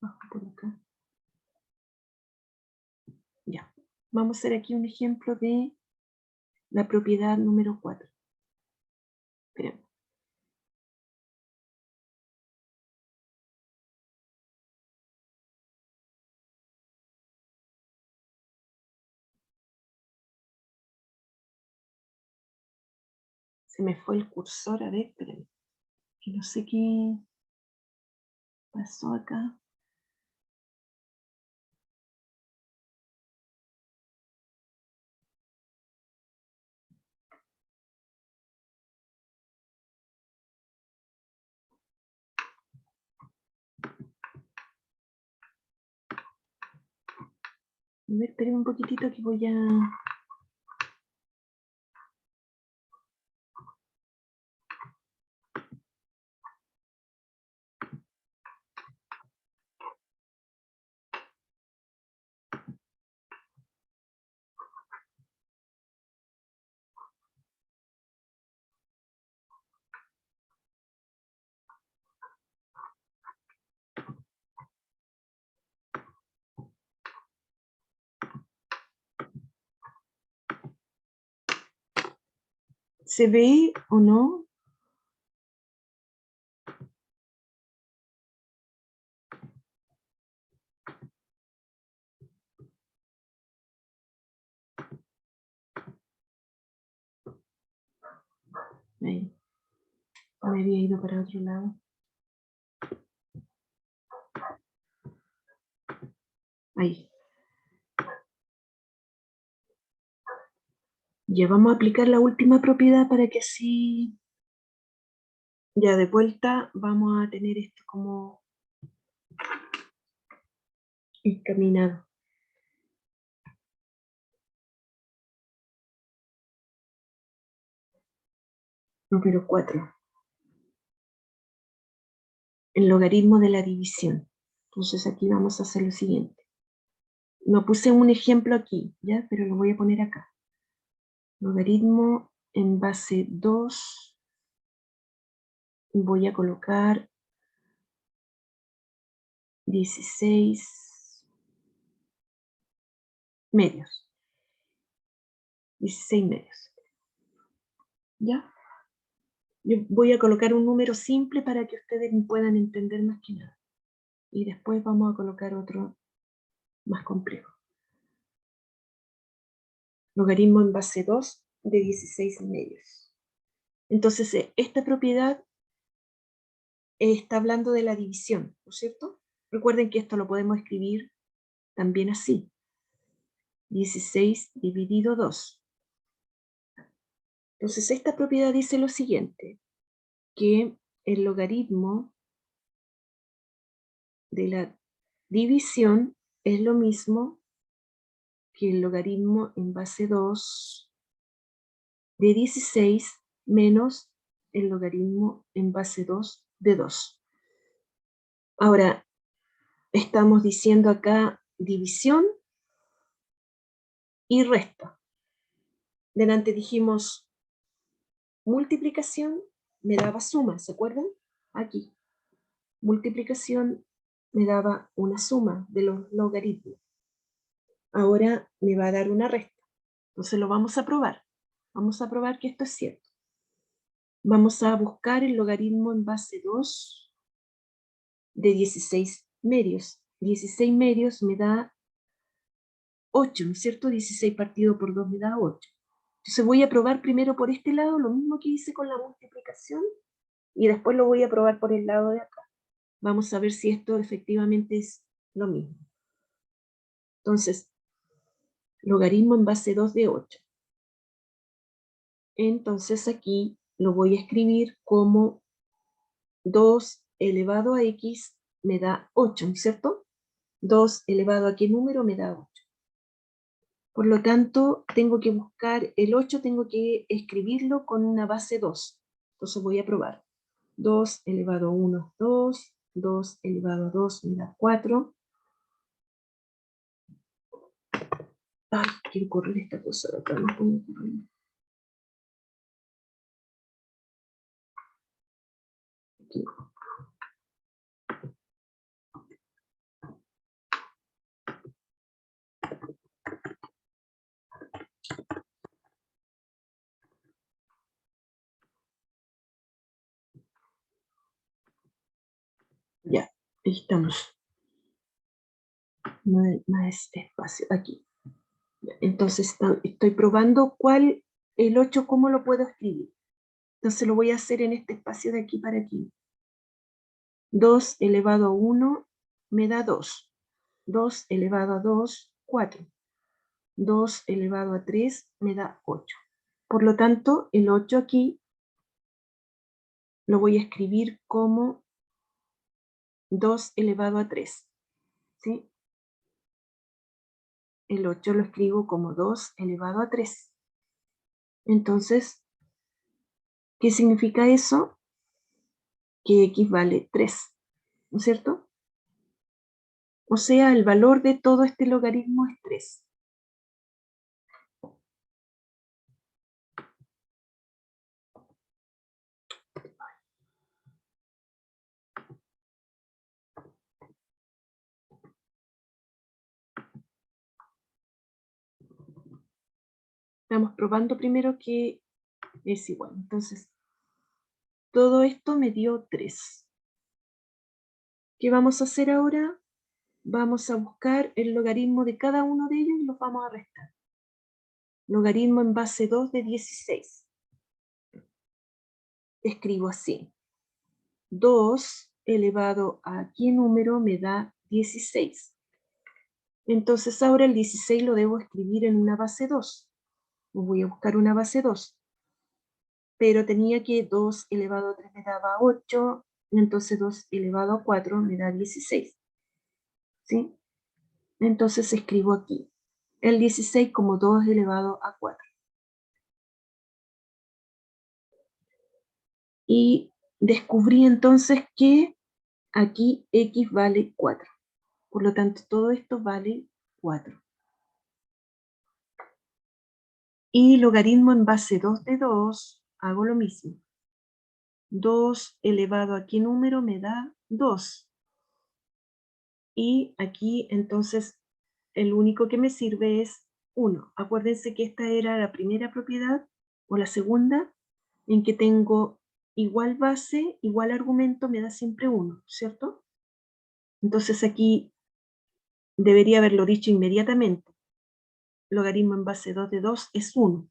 Bajo por acá. Ya. Vamos a hacer aquí un ejemplo de la propiedad número 4. Esperen. Se me fue el cursor, a ver, esperen. Que no sé qué pasó acá. A ver, esperen un poquitito que voy a... ¿Se ve o no? Ahí. Me había ido para otro lado. Ahí. Ya vamos a aplicar la última propiedad para que así... Ya de vuelta vamos a tener esto como encaminado. Número 4. El logaritmo de la división. Entonces aquí vamos a hacer lo siguiente. No puse un ejemplo aquí, ¿ya? Pero lo voy a poner acá. Logaritmo en base 2. Voy a colocar 16 medios. 16 medios. ¿Ya? Yo voy a colocar un número simple para que ustedes puedan entender más que nada. Y después vamos a colocar otro más complejo. Logaritmo en base 2 de 16 medios. Entonces, esta propiedad está hablando de la división, ¿no es cierto? Recuerden que esto lo podemos escribir también así. 16 dividido 2. Entonces, esta propiedad dice lo siguiente, que el logaritmo de la división es lo mismo que el logaritmo en base 2 de 16 menos el logaritmo en base 2 de 2. Ahora, estamos diciendo acá división y resta. Delante dijimos multiplicación me daba suma, ¿se acuerdan? Aquí. Multiplicación me daba una suma de los logaritmos. Ahora me va a dar una resta. Entonces lo vamos a probar. Vamos a probar que esto es cierto. Vamos a buscar el logaritmo en base 2 de 16 medios. 16 medios me da 8, ¿no es cierto? 16 partido por 2 me da 8. Entonces voy a probar primero por este lado lo mismo que hice con la multiplicación y después lo voy a probar por el lado de acá. Vamos a ver si esto efectivamente es lo mismo. Entonces, logaritmo en base 2 de 8. Entonces aquí lo voy a escribir como 2 elevado a x me da 8, ¿no es cierto? 2 elevado a qué número me da 8. Por lo tanto, tengo que buscar el 8, tengo que escribirlo con una base 2. Entonces voy a probar. 2 elevado a 1 es 2, 2 elevado a 2 me da 4. Ay, quiero correr esta cosa de acá, no puedo correr. Aquí. Ya, ahí estamos. No es espacio, aquí. Ya, entonces estoy probando el 8, ¿cómo lo puedo escribir? Entonces lo voy a hacer en este espacio de aquí para aquí. 2 elevado a 1 me da 2. 2 elevado a 2, 4. 2 elevado a 3 me da 8. Por lo tanto, el 8 aquí lo voy a escribir como 2 elevado a 3. ¿Sí? El 8 lo escribo como 2 elevado a 3. Entonces, ¿qué significa eso? Que x vale 3, ¿no es cierto? O sea, el valor de todo este logaritmo es 3. Estamos probando primero que es igual. Entonces, todo esto me dio 3. ¿Qué vamos a hacer ahora? Vamos a buscar el logaritmo de cada uno de ellos y los vamos a restar. Logaritmo en base 2 de 16. Escribo así. 2 elevado a ¿qué número me da 16? Entonces ahora el 16 lo debo escribir en una base 2. Voy a buscar una base 2. Pero tenía que 2 elevado a 3 me daba 8, entonces 2 elevado a 4 me da 16. ¿Sí? Entonces escribo aquí el 16 como 2 elevado a 4. Y descubrí entonces que aquí x vale 4. Por lo tanto, todo esto vale 4. Y logaritmo en base 2 de 2, hago lo mismo. 2 elevado a ¿qué número me da 2? Y aquí entonces el único que me sirve es 1. Acuérdense que esta era la primera propiedad o la segunda en que tengo igual base, igual argumento, me da siempre 1, ¿cierto? Entonces aquí debería haberlo dicho inmediatamente. Logaritmo en base 2 de 2 es 1.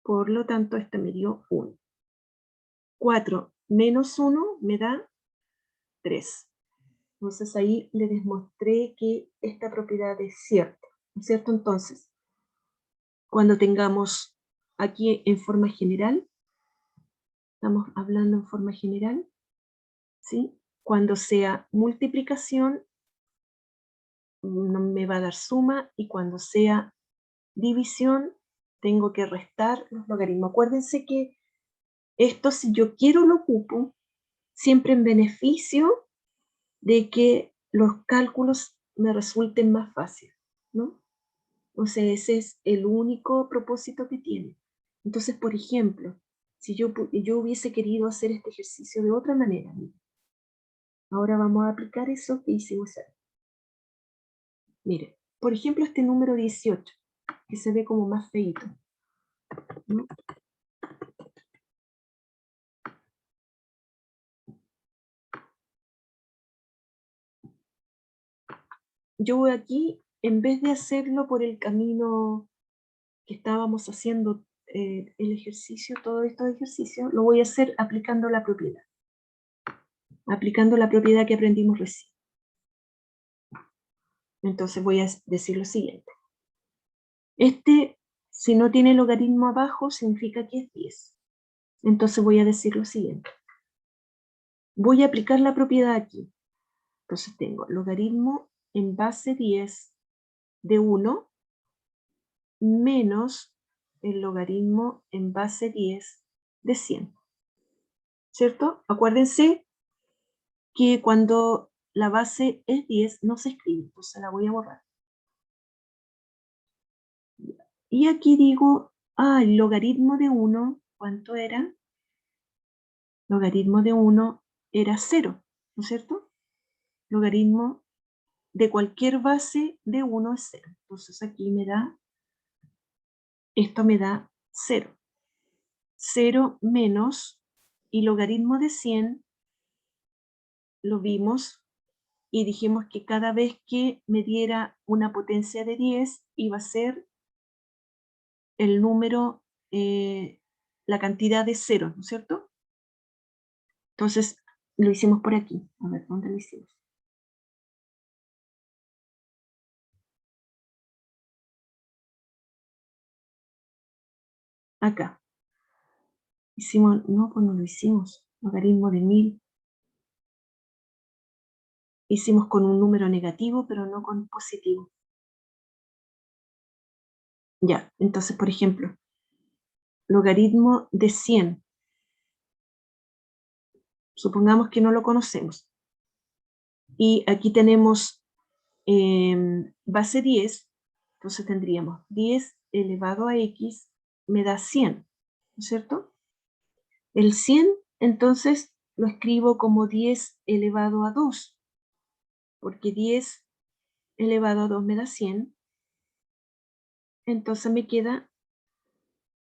Por lo tanto, este me dio 1. 4 menos 1 me da 3. Entonces ahí le demostré que esta propiedad es cierta, ¿no es cierto? Entonces, cuando tengamos aquí en forma general, estamos hablando en forma general, ¿sí? Cuando sea multiplicación, no me va a dar suma, y cuando sea división, tengo que restar los logaritmos. Acuérdense que esto, si yo quiero, lo ocupo siempre en beneficio de que los cálculos me resulten más fáciles, ¿no? O sea, ese es el único propósito que tiene. Entonces, por ejemplo, si yo hubiese querido hacer este ejercicio de otra manera, mire, ahora vamos a aplicar eso que hicimos ahí. Mire, por ejemplo, este número 18, que se ve como más feito, ¿no? Yo voy aquí, en vez de hacerlo por el camino que estábamos haciendo el ejercicio, todos estos ejercicios, lo voy a hacer aplicando la propiedad. Aplicando la propiedad que aprendimos recién. Entonces voy a decir lo siguiente. Este, si no tiene logaritmo abajo, significa que es 10. Entonces voy a decir lo siguiente. Voy a aplicar la propiedad aquí. Entonces tengo logaritmo en base 10 de 1 menos el logaritmo en base 10 de 100. ¿Cierto? Acuérdense que cuando la base es 10 no se escribe, entonces la voy a borrar. Y aquí digo, el logaritmo de 1, ¿cuánto era? Logaritmo de 1 era 0, ¿no es cierto? Logaritmo de cualquier base de 1 es 0. Entonces aquí me da, esto me da 0. 0 menos, y logaritmo de 100, lo vimos, y dijimos que cada vez que me diera una potencia de 10, iba a ser el número, la cantidad de ceros, ¿no es cierto? Entonces, lo hicimos por aquí. A ver, ¿dónde lo hicimos? Acá. Hicimos, no, pues no lo hicimos. Logaritmo de 1000. Hicimos con un número negativo, pero no con positivo. Ya, entonces, por ejemplo, logaritmo de 100. Supongamos que no lo conocemos. Y aquí tenemos base 10, entonces tendríamos 10 elevado a x me da 100, ¿no es cierto? El 100, entonces, lo escribo como 10 elevado a 2, porque 10 elevado a 2 me da 100, entonces me queda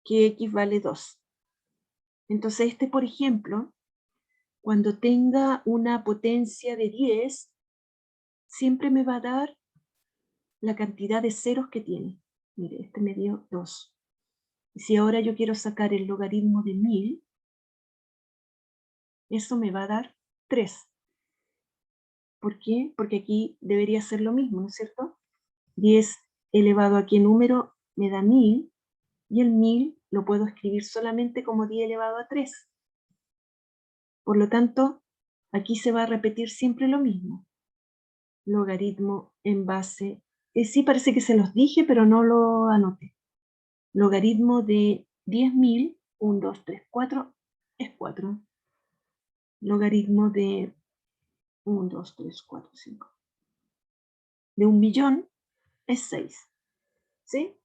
que x vale 2. Entonces por ejemplo, cuando tenga una potencia de 10, siempre me va a dar la cantidad de ceros que tiene. Mire, me dio 2. Y si ahora yo quiero sacar el logaritmo de 1000, eso me va a dar 3. ¿Por qué? Porque aquí debería ser lo mismo, ¿no es cierto? 10 elevado a qué número me da 1000, y el 1000 lo puedo escribir solamente como 10 elevado a 3. Por lo tanto, aquí se va a repetir siempre lo mismo. Logaritmo en base, sí parece que se los dije, pero no lo anoté. Logaritmo de 10.000, 1, 2, 3, 4, es 4. Logaritmo de 1, 2, 3, 4, 5. De 1.000.000 es 6. ¿Sí?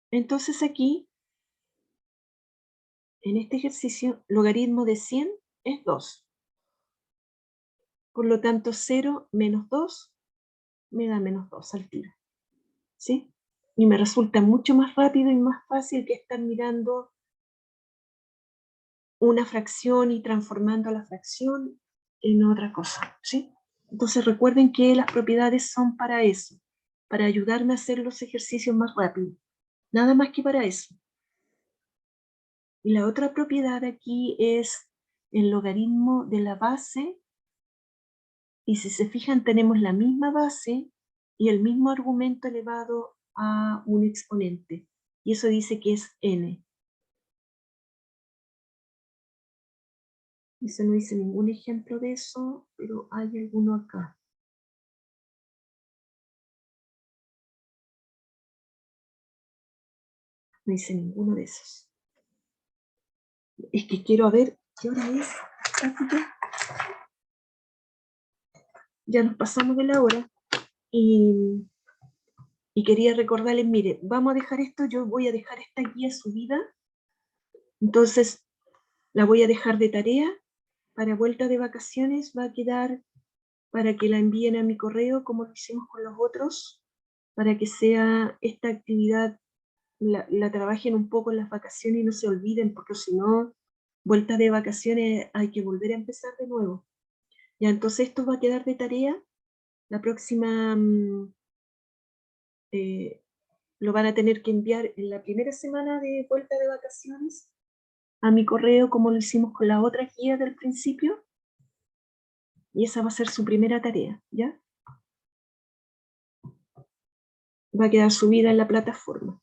Entonces aquí, en este ejercicio, logaritmo de 100 es 2. Por lo tanto, 0 menos 2 me da menos 2 al tiro. ¿Sí? Y me resulta mucho más rápido y más fácil que estar mirando una fracción y transformando la fracción en otra cosa. ¿Sí? Entonces recuerden que las propiedades son para eso, para ayudarme a hacer los ejercicios más rápido. Nada más que para eso. Y la otra propiedad aquí es el logaritmo de la base, y si se fijan tenemos la misma base y el mismo argumento elevado a un exponente, y eso dice que es n. Eso no hice ningún ejemplo de eso, pero hay alguno acá. No hice ninguno de esos. Es que quiero ver qué hora es. Ya nos pasamos de la hora. Y quería recordarles, mire, vamos a dejar esto, yo voy a dejar esta guía subida. Entonces, la voy a dejar de tarea. Para vuelta de vacaciones va a quedar para que la envíen a mi correo, como lo hicimos con los otros, para que sea esta actividad, la trabajen un poco en las vacaciones y no se olviden, porque si no, vuelta de vacaciones hay que volver a empezar de nuevo. Ya, entonces esto va a quedar de tarea. La próxima lo van a tener que enviar en la primera semana de vuelta de vacaciones a mi correo, como lo hicimos con la otra guía del principio, y esa va a ser su primera tarea, ¿ya? Va a quedar subida en la plataforma.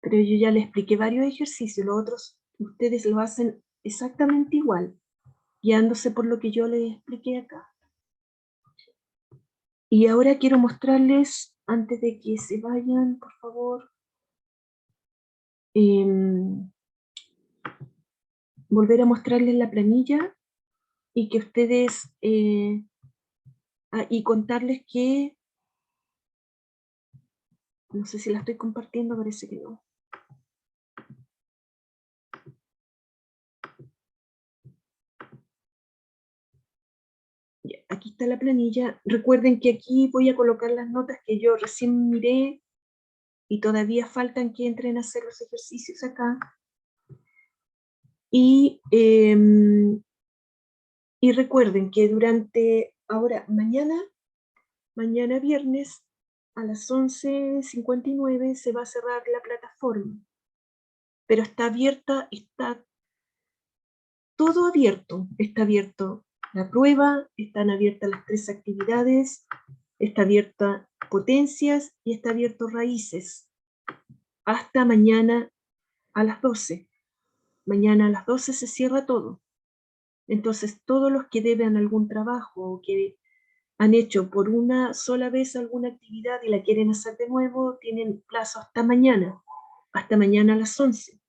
Pero yo ya les expliqué varios ejercicios, los otros ustedes lo hacen exactamente igual, guiándose por lo que yo les expliqué acá. Y ahora quiero mostrarles, antes de que se vayan, por favor, volver a mostrarles la planilla y que ustedes, y contarles que No sé si la estoy compartiendo, parece que no. Ya, aquí está la planilla. Recuerden que aquí voy a colocar las notas que yo recién miré y todavía faltan que entren a hacer los ejercicios acá. Y recuerden que ahora, mañana viernes, a las 11:59 se va a cerrar la plataforma. Pero está abierta, está todo abierto. Está abierto la prueba, están abiertas las 3 actividades, está abierta potencias y está abierto raíces. Hasta mañana a las 12. Mañana a las 12 se cierra todo. Entonces, todos los que deben algún trabajo o que han hecho por una sola vez alguna actividad y la quieren hacer de nuevo, tienen plazo hasta mañana a las 11.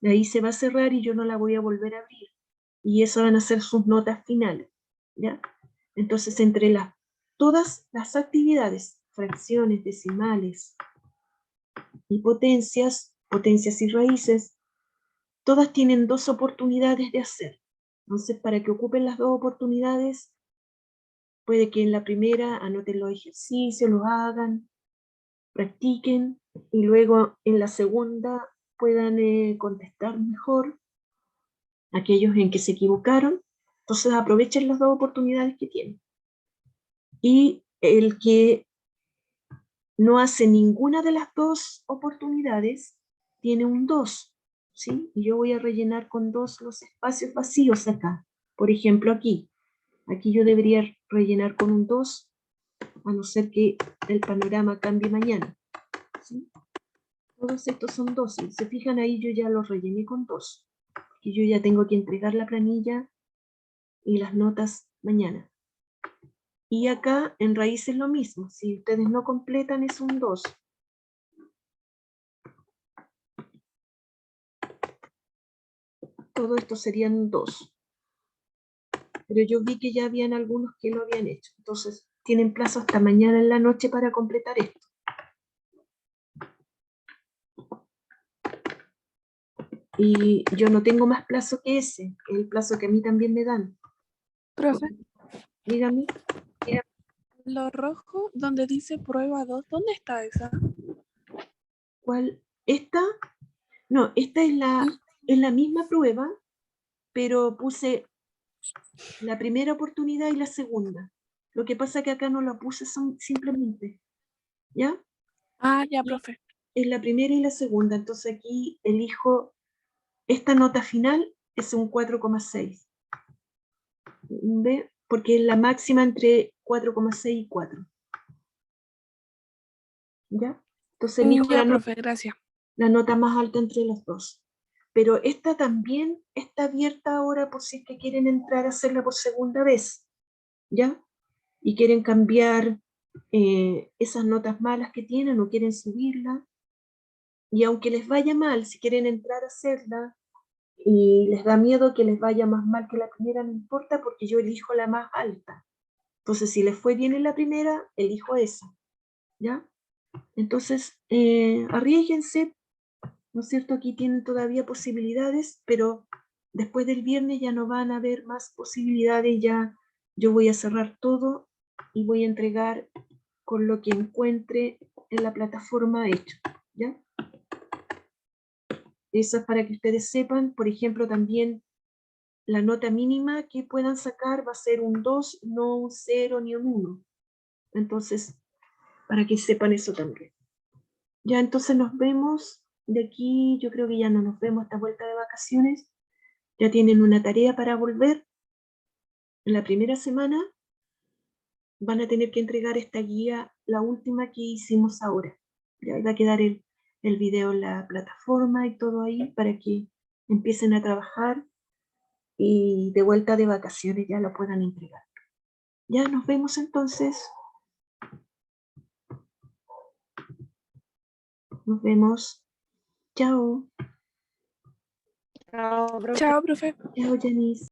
De ahí se va a cerrar y yo no la voy a volver a abrir. Y esas van a ser sus notas finales, ¿ya? Entonces, entre todas las actividades, fracciones, decimales y potencias y raíces, todas tienen 2 oportunidades de hacer. Entonces, para que ocupen las 2 oportunidades, puede que en la primera anoten los ejercicios, los hagan, practiquen, y luego en la segunda puedan contestar mejor aquellos en que se equivocaron. Entonces aprovechen las 2 oportunidades que tienen. Y el que no hace ninguna de las 2 oportunidades tiene un 2, ¿sí? Y yo voy a rellenar con 2 los espacios vacíos acá. Por ejemplo, aquí yo debería rellenar con un 2, a no ser que el panorama cambie mañana, ¿sí? Todos estos son 2. Si se fijan ahí, yo ya los rellené con 2. Y yo ya tengo que entregar la planilla y las notas mañana. Y acá en raíz es lo mismo. Si ustedes no completan, es un 2. Todo esto serían 2. Pero yo vi que ya habían algunos que lo habían hecho. Entonces, tienen plazo hasta mañana en la noche para completar esto. Y yo no tengo más plazo que ese, el plazo que a mí también me dan. Profe, Dígame. lo rojo donde dice prueba 2, ¿dónde está esa? ¿Cuál? ¿Esta? No, esta es la misma prueba, pero puse la primera oportunidad y la segunda. Lo que pasa es que acá no la puse simplemente, ¿ya? Ah, ya, Y profe. es la primera y la segunda, entonces aquí elijo, esta nota final es un 4,6. ¿Ve? Porque es la máxima entre 4,6 y 4. ¿Ya? Entonces elijo Ya, profe, gracias. la nota más alta entre las dos. Pero esta también está abierta ahora por si es que quieren entrar a hacerla por segunda vez, ¿ya? Y quieren cambiar esas notas malas que tienen o quieren subirla. Y aunque les vaya mal, si quieren entrar a hacerla y les da miedo que les vaya más mal que la primera, no importa porque yo elijo la más alta. Entonces, si les fue bien en la primera, elijo esa, ¿ya? Entonces, arriésguense, ¿no es cierto? Aquí tienen todavía posibilidades, pero después del viernes ya no van a haber más posibilidades, ya yo voy a cerrar todo y voy a entregar con lo que encuentre en la plataforma hecho, ¿ya? Eso es para que ustedes sepan. Por ejemplo, también la nota mínima que puedan sacar va a ser un 2, no un 0 ni un 1. Entonces, para que sepan eso también. Ya, entonces nos vemos de aquí. Yo creo que ya no nos vemos hasta vuelta de vacaciones. Ya tienen una tarea para volver. En la primera semana van a tener que entregar esta guía, la última que hicimos ahora. Ya va a quedar el video en la plataforma y todo ahí para que empiecen a trabajar y de vuelta de vacaciones ya lo puedan entregar. Ya nos vemos entonces. Nos vemos. Chao. Chao, profe. Chao, Janice.